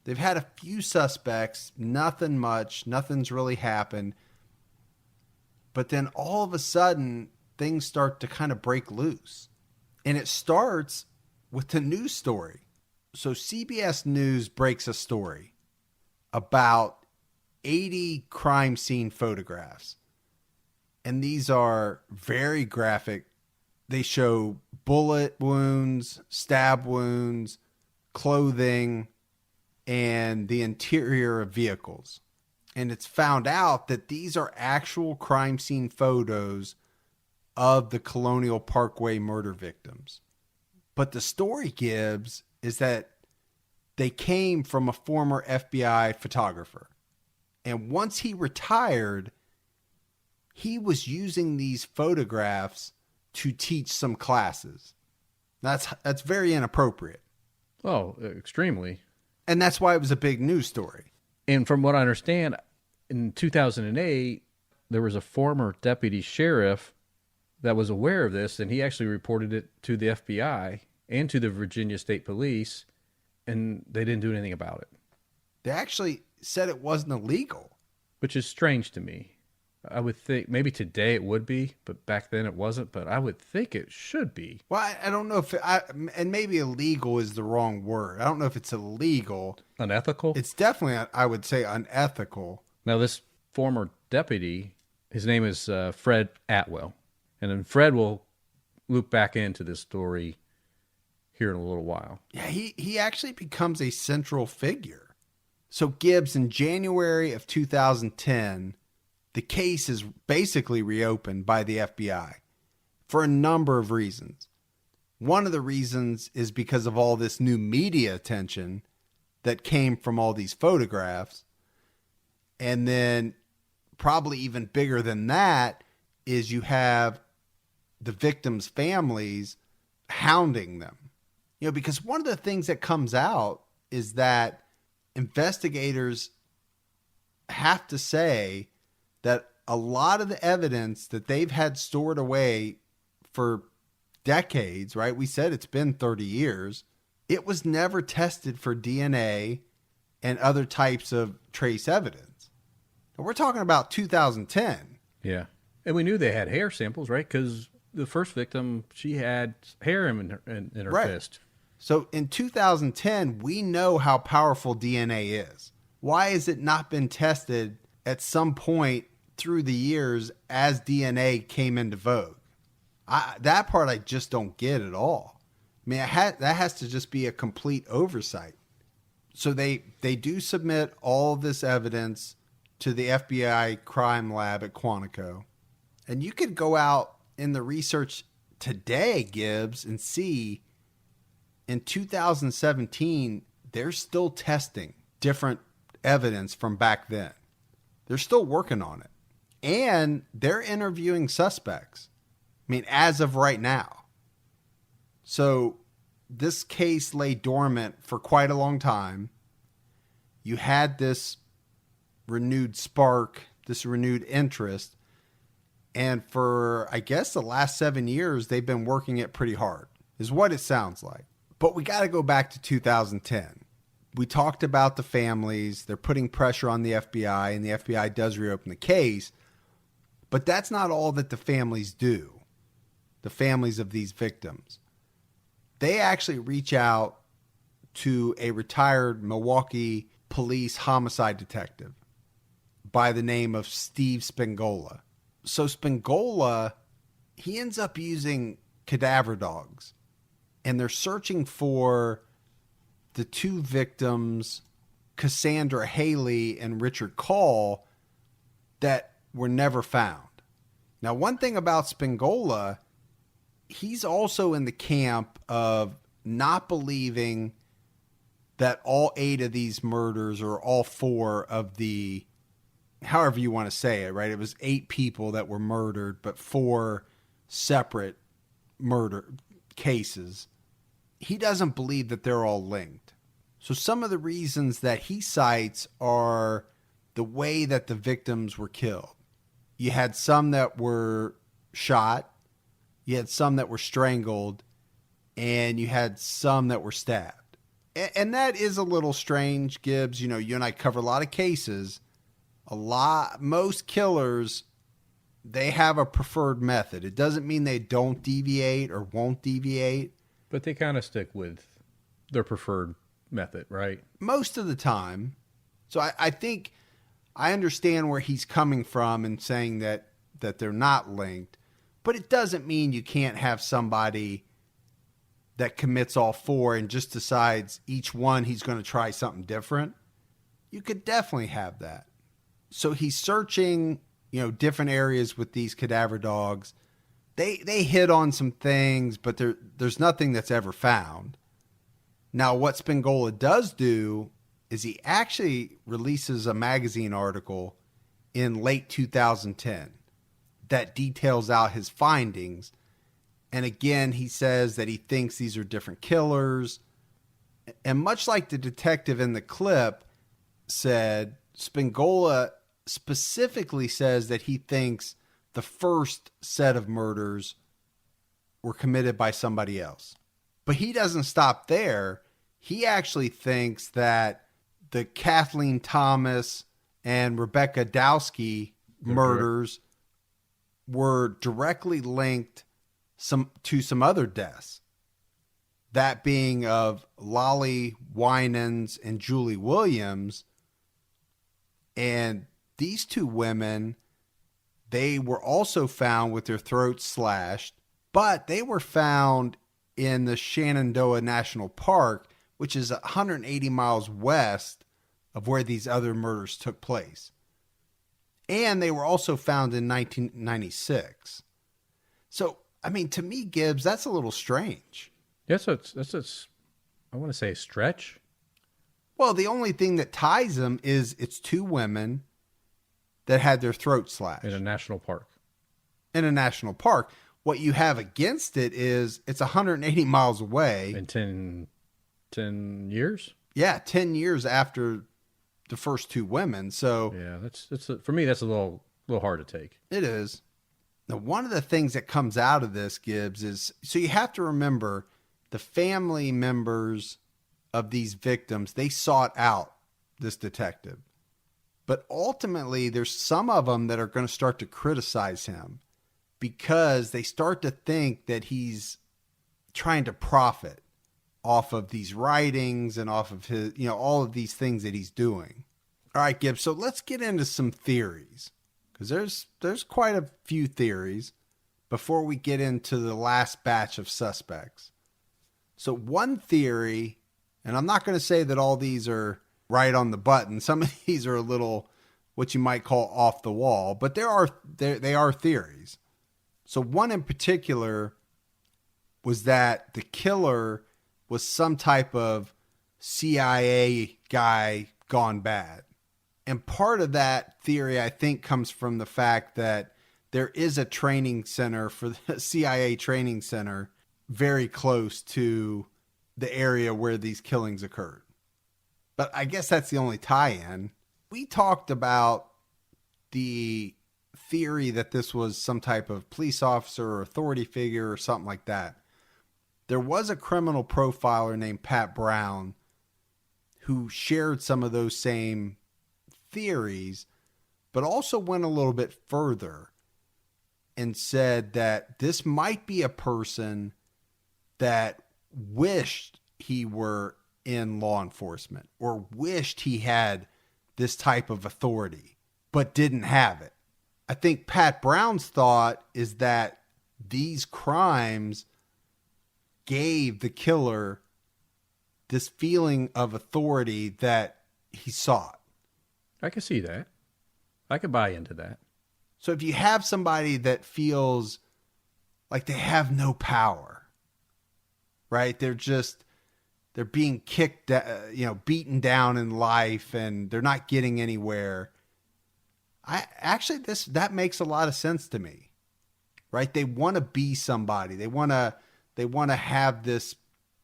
They've had a few suspects, nothing much, nothing's really happened. But then all of a sudden, things start to kind of break loose. And it starts with the news story. So CBS News breaks a story about 80 crime scene photographs. And these are very graphic. They show bullet wounds, stab wounds, clothing, and the interior of vehicles. And it's found out that these are actual crime scene photos of the Colonial Parkway murder victims. But the story, Gibbs, is that they came from a former FBI photographer. And once he retired, he was using these photographs to teach some classes. That's very inappropriate. Oh, extremely. And that's why it was a big news story. And from what I understand, in 2008, there was a former deputy sheriff that was aware of this, and he actually reported it to the FBI and to the Virginia State Police, and they didn't do anything about it. They actually said it wasn't illegal. Which is strange to me. I would think maybe today it would be, but back then it wasn't, but I would think it should be. Well, I don't know if and maybe illegal is the wrong word. I don't know if it's illegal. Unethical? It's definitely, I would say, unethical. Now, this former deputy. His name is Fred Atwell. And then Fred will loop back into this story here in a little while. Yeah, he actually becomes a central figure. So Gibbs, in January of 2010, the case is basically reopened by the FBI for a number of reasons. One of the reasons is because of all this new media attention that came from all these photographs. And then probably even bigger than that is you have the victims' families hounding them. You know, because one of the things that comes out is that investigators have to say that a lot of the evidence that they've had stored away for decades, right? We said it's been 30 years. It was never tested for DNA and other types of trace evidence. And we're talking about 2010. Yeah. And we knew they had hair samples, right? Because the first victim, she had hair in her Right. fist. So in 2010, we know how powerful DNA is. Why has it not been tested at some point through the years as DNA came into vogue? That part I just don't get at all. I mean, that has to just be a complete oversight. So they do submit all this evidence to the FBI crime lab at Quantico. And you could go out in the research today, Gibbs, and see in 2017, they're still testing different evidence from back then. They're still working on it. And they're interviewing suspects. I mean, as of right now. So this case lay dormant for quite a long time. You had this renewed spark, this renewed interest. And for, I guess, the last 7 years, they've been working it pretty hard, is what it sounds like. But we got to go back to 2010. We talked about the families. They're putting pressure on the FBI, and the FBI does reopen the case. But that's not all that the families do, the families of these victims. They actually reach out to a retired Milwaukee police homicide detective by the name of Steve Spingola. So Spingola, he ends up using cadaver dogs, and they're searching for the two victims, Cassandra Haley and Richard Call, that were never found. Now, one thing about Spingola, he's also in the camp of not believing that all 8 of these murders, or all 4 of the, however you want to say it, right? It was 8 people that were murdered, but 4 separate murder cases. He doesn't believe that they're all linked. So some of the reasons that he cites are the way that the victims were killed. You had some that were shot, you had some that were strangled, and you had some that were stabbed. And that is a little strange, Gibbs. You know, you and I cover a lot of cases. Most killers, they have a preferred method. It doesn't mean they don't deviate or won't deviate. But they kind of stick with their preferred method, right? Most of the time. So I think I understand where he's coming from and saying that they're not linked. But it doesn't mean you can't have somebody that commits all 4 and just decides each one he's going to try something different. You could definitely have that. So he's searching, different areas with these cadaver dogs. They hit on some things, but there's nothing that's ever found. Now, what Spingola does do is he actually releases a magazine article in late 2010 that details out his findings. And again, he says that he thinks these are different killers. And much like the detective in the clip said, Spingola specifically says that he thinks the first set of murders were committed by somebody else. But he doesn't stop there. He actually thinks that the Kathleen Thomas and Rebecca Dowski murders were directly linked to some other deaths. That being of Lolly Winans and Julie Williams. And these two women, they were also found with their throats slashed, but they were found in the Shenandoah National Park, which is 180 miles west of where these other murders took place. And they were also found in 1996. So, I mean, to me, Gibbs, that's a little strange. That's I want to say a stretch. Well, the only thing that ties them is it's two women that had their throats slashed. In a national park. In a national park. What you have against it is it's 180 miles away. In 10 years? Yeah, 10 years after the first two women. So yeah, for me, that's a little hard to take. It is. Now, one of the things that comes out of this, Gibbs, is so you have to remember the family members of these victims, they sought out this detective. But ultimately, there's some of them that are going to start to criticize him because they start to think that he's trying to profit off of these writings and off of his, all of these things that he's doing. All right, Gibbs, so let's get into some theories because there's quite a few theories before we get into the last batch of suspects. So one theory, and I'm not going to say that all these are right on the button. Some of these are a little what you might call off the wall, but they are theories. So one in particular was that the killer was some type of CIA guy gone bad. And part of that theory, I think, comes from the fact that there is a training center for the CIA training center very close to the area where these killings occurred. But I guess that's the only tie-in. We talked about the theory that this was some type of police officer or authority figure or something like that. There was a criminal profiler named Pat Brown who shared some of those same theories, but also went a little bit further and said that this might be a person that wished he were in law enforcement or wished he had this type of authority, but didn't have it. I think Pat Brown's thought is that these crimes gave the killer this feeling of authority that he sought. I can see that. I could buy into that. So if you have somebody that feels like they have no power, right? They're being kicked, beaten down in life and they're not getting anywhere. That makes a lot of sense to me, right? They want to be somebody. They want to have this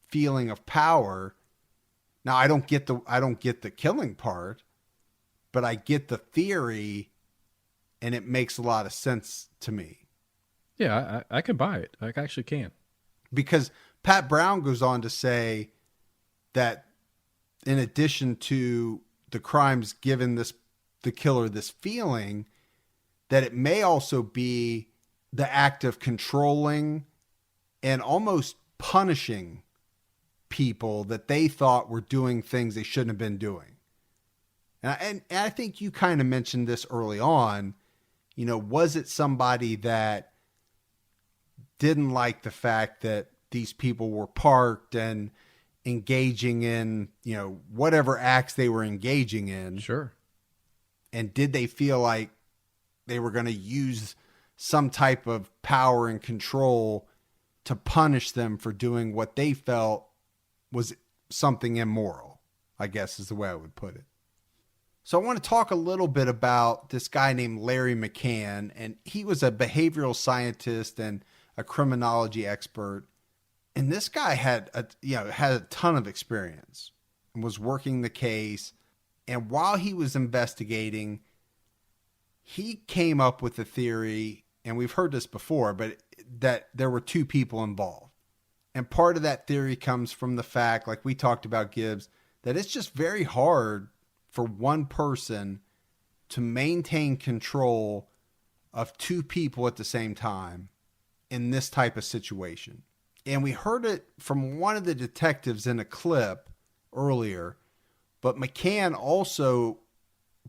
feeling of power. Now, I don't get the killing part, but I get the theory and it makes a lot of sense to me. Yeah, I can buy it. I actually can. Because Pat Brown goes on to say that in addition to the crimes given the killer this feeling, that it may also be the act of controlling and almost punishing people that they thought were doing things they shouldn't have been doing. And I think you kind of mentioned this early on. Was it somebody that didn't like the fact that these people were parked and engaging in, whatever acts they were engaging in? Sure. And did they feel like they were going to use some type of power and control to punish them for doing what they felt was something immoral, I guess is the way I would put it. So I want to talk a little bit about this guy named Larry McCann, and he was a behavioral scientist and a criminology expert. And this guy had a ton of experience and was working the case. And while he was investigating, he came up with a theory, and we've heard this before, but that there were two people involved. And part of that theory comes from the fact, like we talked about, Gibbs, that it's just very hard for one person to maintain control of two people at the same time in this type of situation. And we heard it from one of the detectives in a clip earlier, but McCann also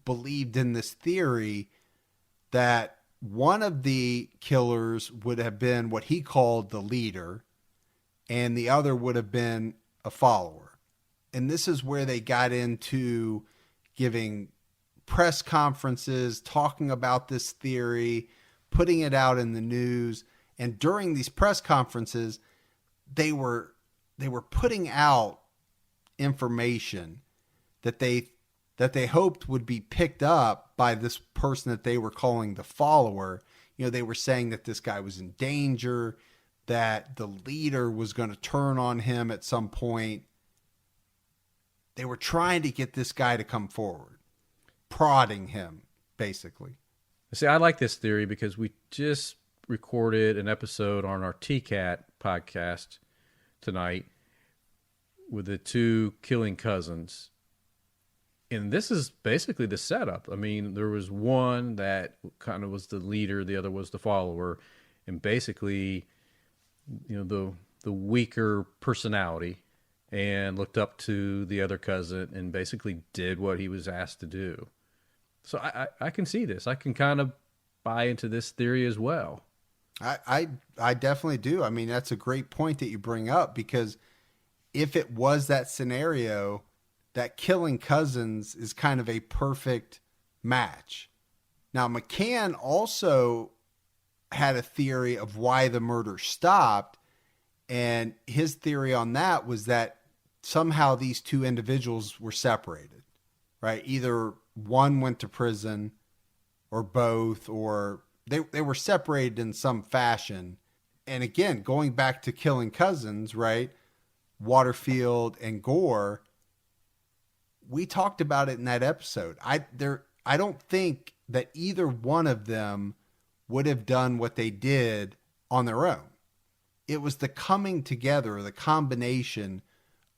believed in this theory that one of the killers would have been what he called the leader, and the other would have been a follower. And this is where they got into giving press conferences, talking about this theory, putting it out in the news. And during these press conferences, they were putting out information that they hoped would be picked up by this person that they were calling the follower. You know, they were saying that this guy was in danger, that the leader was going to turn on him at some point. They were trying to get this guy to come forward, prodding him, basically. See, I like this theory because we just recorded an episode on our TCAT podcast tonight with the two killing cousins. And this is basically the setup. I mean, there was one that kind of was the leader, the other was the follower. And basically, you know, the weaker personality, and looked up to the other cousin and basically did what he was asked to do. So I can see this. I can kind of buy into this theory as well. I definitely do. I mean, that's a great point that you bring up, because if it was that scenario, that killing cousins is kind of a perfect match. Now, McCann also had a theory of why the murder stopped, and his theory on that was that somehow these two individuals were separated, right? Either one went to prison or both, or they were separated in some fashion. And again, going back to killing cousins, right? Waterfield and Gore, we talked about it in that episode. I don't think that either one of them would have done what they did on their own. It was the coming together, the combination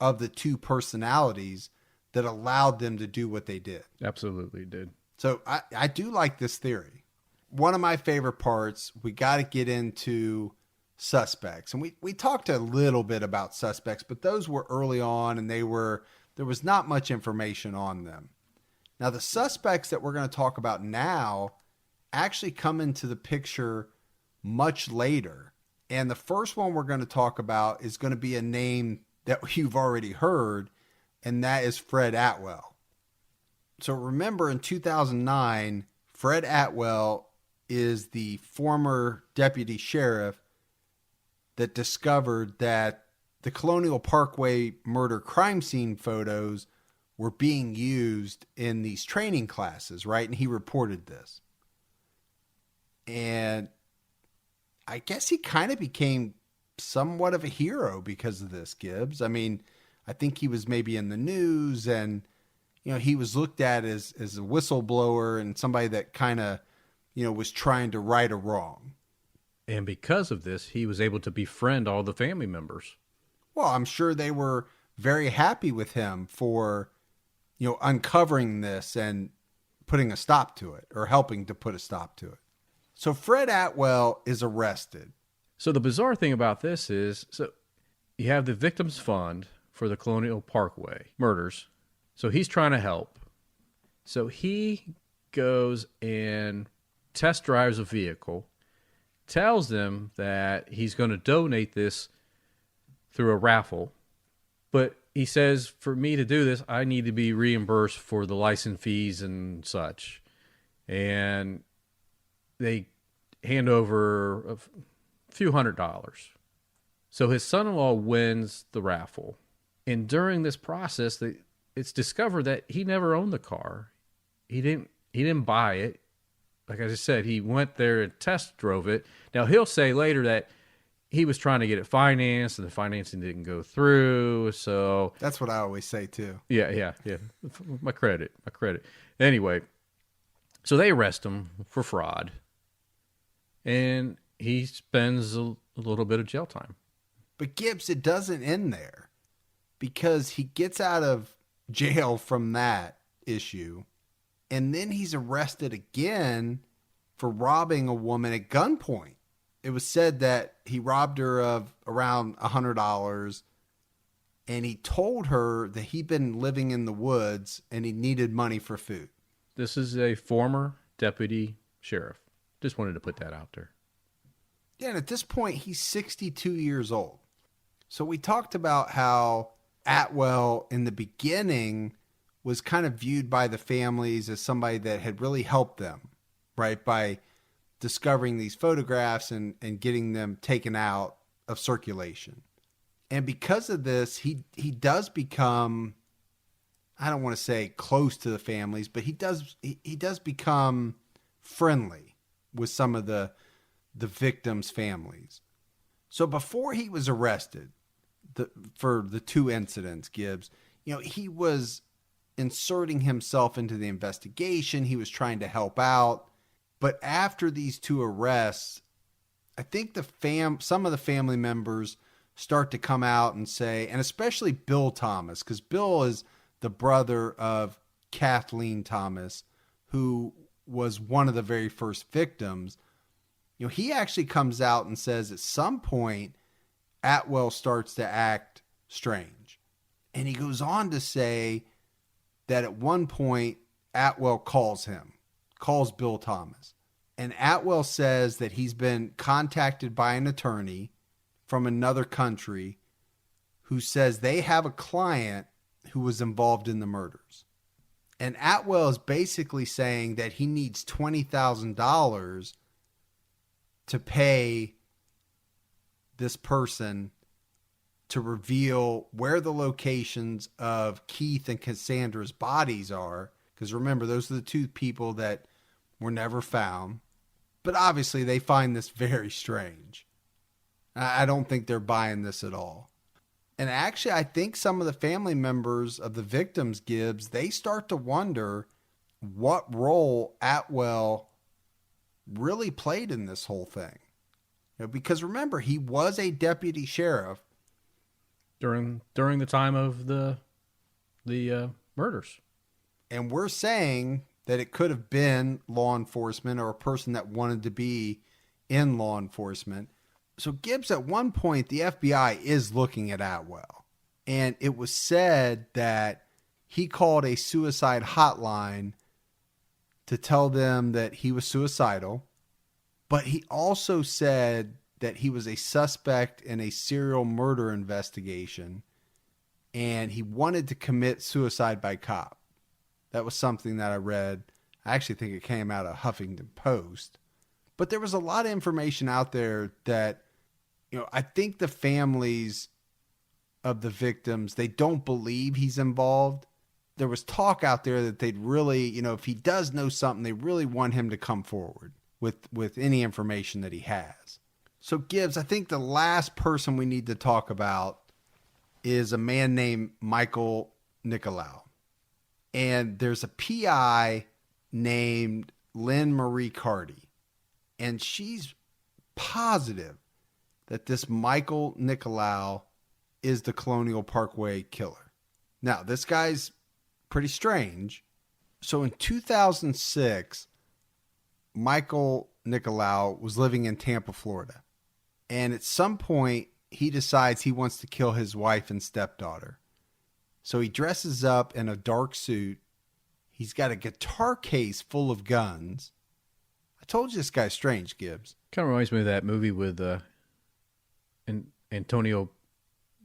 of the two personalities that allowed them to do what they did. Absolutely did. So I do like this theory. One of my favorite parts, we got to get into suspects. And we talked a little bit about suspects, but those were early on, and there was not much information on them. Now, the suspects that we're going to talk about now actually come into the picture much later. And the first one we're going to talk about is going to be a name that you've already heard, and that is Fred Atwell. So remember, in 2009, Fred Atwell is the former deputy sheriff that discovered that the Colonial Parkway murder crime scene photos were being used in these training classes, right? And he reported this. And I guess he kind of became somewhat of a hero because of this, Gibbs. I mean, I think he was maybe in the news, and, you know, he was looked at as a whistleblower and somebody that kind of, you know, was trying to right a wrong. And because of this, he was able to befriend all the family members. Well, I'm sure they were very happy with him for, you know, uncovering this and putting a stop to it, or helping to put a stop to it. So Fred Atwell is arrested. So the bizarre thing about this is, so you have the victims fund for the Colonial Parkway murders. So he's trying to help. So he goes and test drives a vehicle, tells them that he's going to donate this through a raffle. But he says, for me to do this, I need to be reimbursed for the license fees and such. And they hand over a few $100s. So his son-in-law wins the raffle. And during this process, it's discovered that he never owned the car. He didn't buy it. Like I just said, he went there and test drove it. Now, he'll say later that he was trying to get it financed, and the financing didn't go through. So that's what I always say too. Yeah. My credit. Anyway, so they arrest him for fraud, and he spends a little bit of jail time. But Gibbs, it doesn't end there, because he gets out of jail from that issue, and then he's arrested again for robbing a woman at gunpoint. It was said that he robbed her of around $100, and he told her that he'd been living in the woods and he needed money for food. This is a former deputy sheriff. Just wanted to put that out there. Yeah, and at this point, he's 62 years old. So we talked about how Atwell in the beginning was kind of viewed by the families as somebody that had really helped them, right? By discovering these photographs and getting them taken out of circulation. And because of this, he does become, I don't want to say close to the families, but he does become friendly with some of the victims' families. So before he was arrested for the two incidents, Gibbs, he was inserting himself into the investigation. He was trying to help out. But after these two arrests, I think some of the family members start to come out and say, and especially Bill Thomas, because Bill is the brother of Kathleen Thomas, who was one of the very first victims. He actually comes out and says at some point, Atwell starts to act strange. And he goes on to say that at one point, Atwell calls Bill Thomas. And Atwell says that he's been contacted by an attorney from another country who says they have a client who was involved in the murders. And Atwell is basically saying that he needs $20,000 to pay this person to reveal where the locations of Keith and Cassandra's bodies are. Because remember, those are the two people that were never found. But obviously they find this very strange. I don't think they're buying this at all. And actually, I think some of the family members of the victims, Gibbs, they start to wonder what role Atwell really played in this whole thing. Because remember, he was a deputy sheriff during the time of the murders. And we're saying that it could have been law enforcement or a person that wanted to be in law enforcement. So Gibbs, at one point, the FBI is looking at Atwell. And it was said that he called a suicide hotline to tell them that he was suicidal. But he also said that he was a suspect in a serial murder investigation. And he wanted to commit suicide by cop. That was something that I read. I actually think it came out of Huffington Post. But there was a lot of information out there that, I think the families of the victims, they don't believe he's involved. There was talk out there that they'd really, if he does know something, they really want him to come forward with any information that he has. So Gibbs, I think the last person we need to talk about is a man named Michael Nicolau. And there's a PI named Lynn Marie Carty. And she's positive that this Michael Nicolau is the Colonial Parkway killer. Now, this guy's pretty strange. So in 2006, Michael Nicolau was living in Tampa, Florida. And at some point, he decides he wants to kill his wife and stepdaughter. So he dresses up in a dark suit. He's got a guitar case full of guns. I told you this guy's strange, Gibbs. Kind of reminds me of that movie with Antonio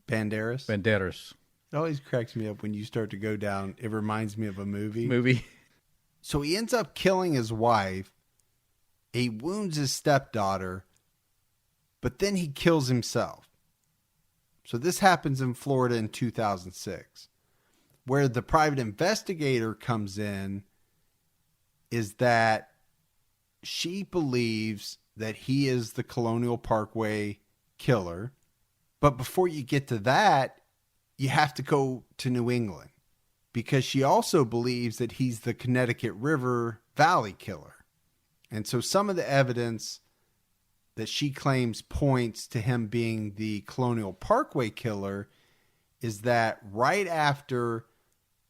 Banderas. It always cracks me up when you start to go down. It reminds me of a movie. So he ends up killing his wife. He wounds his stepdaughter. But then he kills himself. So this happens in Florida in 2006. Where the private investigator comes in is that she believes that he is the Colonial Parkway killer. But before you get to that, you have to go to New England. Because she also believes that he's the Connecticut River Valley killer. And so some of the evidence that she claims points to him being the Colonial Parkway killer is that right after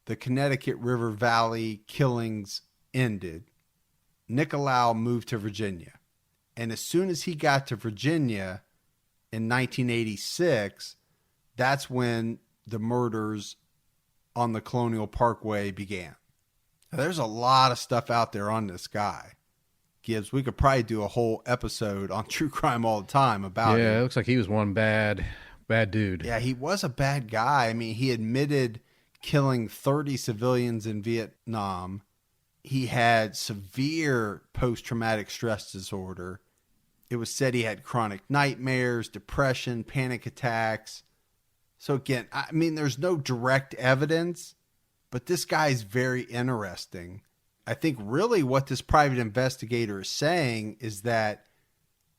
the Connecticut River Valley killings ended, Nicolau moved to Virginia. And as soon as he got to Virginia in 1986, that's when the murders on the Colonial Parkway began. There's a lot of stuff out there on this guy, Gibbs. We could probably do a whole episode on true crime all the time about Yeah, him. it looks like he was one bad dude. Yeah, he was a bad guy. I mean, he admitted killing 30 civilians in Vietnam. He had severe post-traumatic stress disorder. It was said he had chronic nightmares, depression, panic attacks. So again, I mean, there's no direct evidence, but this guy's very interesting. I think really what this private investigator is saying is that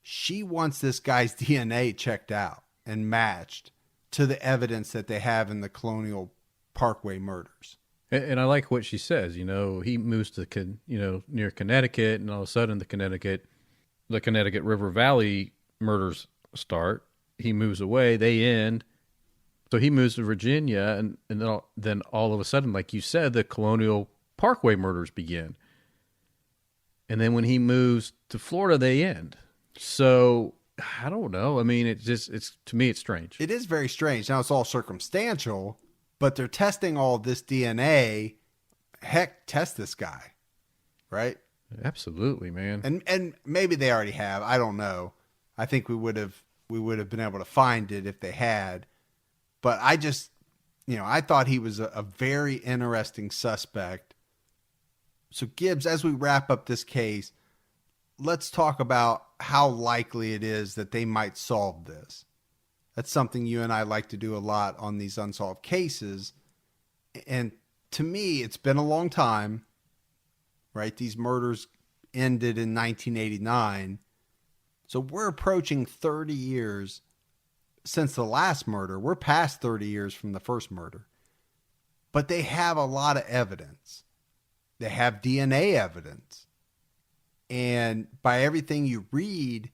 she wants this guy's DNA checked out and matched to the evidence that they have in the Colonial Parkway murders. And I like what she says. He moves to near Connecticut, and all of a sudden the Connecticut River Valley murders start. He moves away, they end. So he moves to Virginia, and then all of a sudden, like you said, the Colonial Parkway murders begin. And then when he moves to Florida, they end. So I don't know. I mean, to me, it's strange. It is very strange. Now it's all circumstantial, but they're testing all this DNA. Heck, test this guy, right? Absolutely, man. And maybe they already have. I don't know. I think we would have been able to find it if they had. But I just, I thought he was a very interesting suspect. So Gibbs, as we wrap up this case, let's talk about how likely it is that they might solve this. That's something you and I like to do a lot on these unsolved cases. And to me, it's been a long time, right? These murders ended in 1989. So we're approaching 30 years since the last murder. We're past 30 years from the first murder. But they have a lot of evidence. They have DNA evidence. And by everything you read,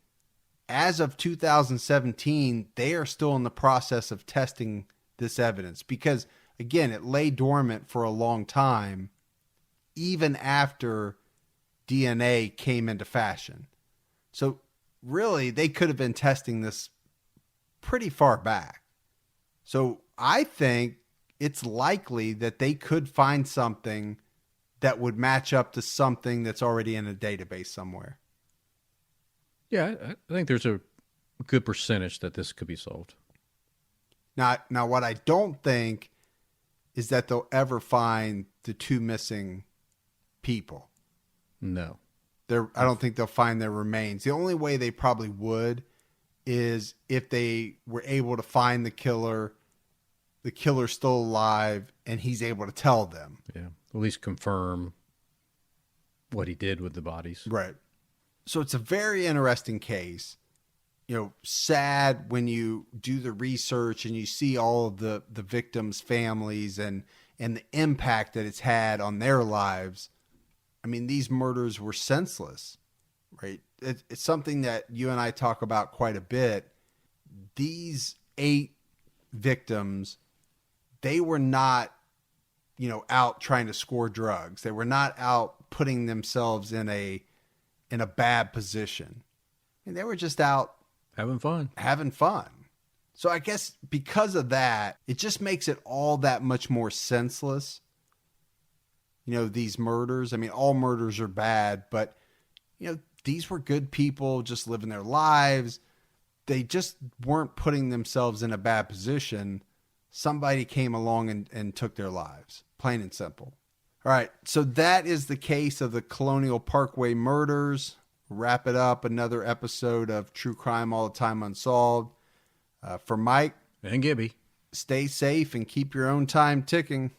as of 2017, they are still in the process of testing this evidence because, again, it lay dormant for a long time, even after DNA came into fashion. So really, they could have been testing this pretty far back. So I think it's likely that they could find something that would match up to something that's already in a database somewhere. Yeah, I think there's a good percentage that this could be solved. Now, what I don't think is that they'll ever find the two missing people. No. I don't think they'll find their remains. The only way they probably would is if they were able to find the killer's still alive, and he's able to tell them. Yeah, at least confirm what he did with the bodies. Right. So it's a very interesting case. Sad when you do the research and you see all of the victims' families and the impact that it's had on their lives. I mean, these murders were senseless, right? It's something that you and I talk about quite a bit. These 8 victims, they were not, out trying to score drugs. They were not out putting themselves in a bad position. And they were just out having fun. So I guess because of that, it just makes it all that much more senseless. These murders, I mean, all murders are bad, but, these were good people just living their lives. They just weren't putting themselves in a bad position. Somebody came along and took their lives, plain and simple. All right, so that is the case of the Colonial Parkway murders. Wrap it up, another episode of True Crime All the Time Unsolved. For Mike And Gibby, stay safe and keep your own time ticking.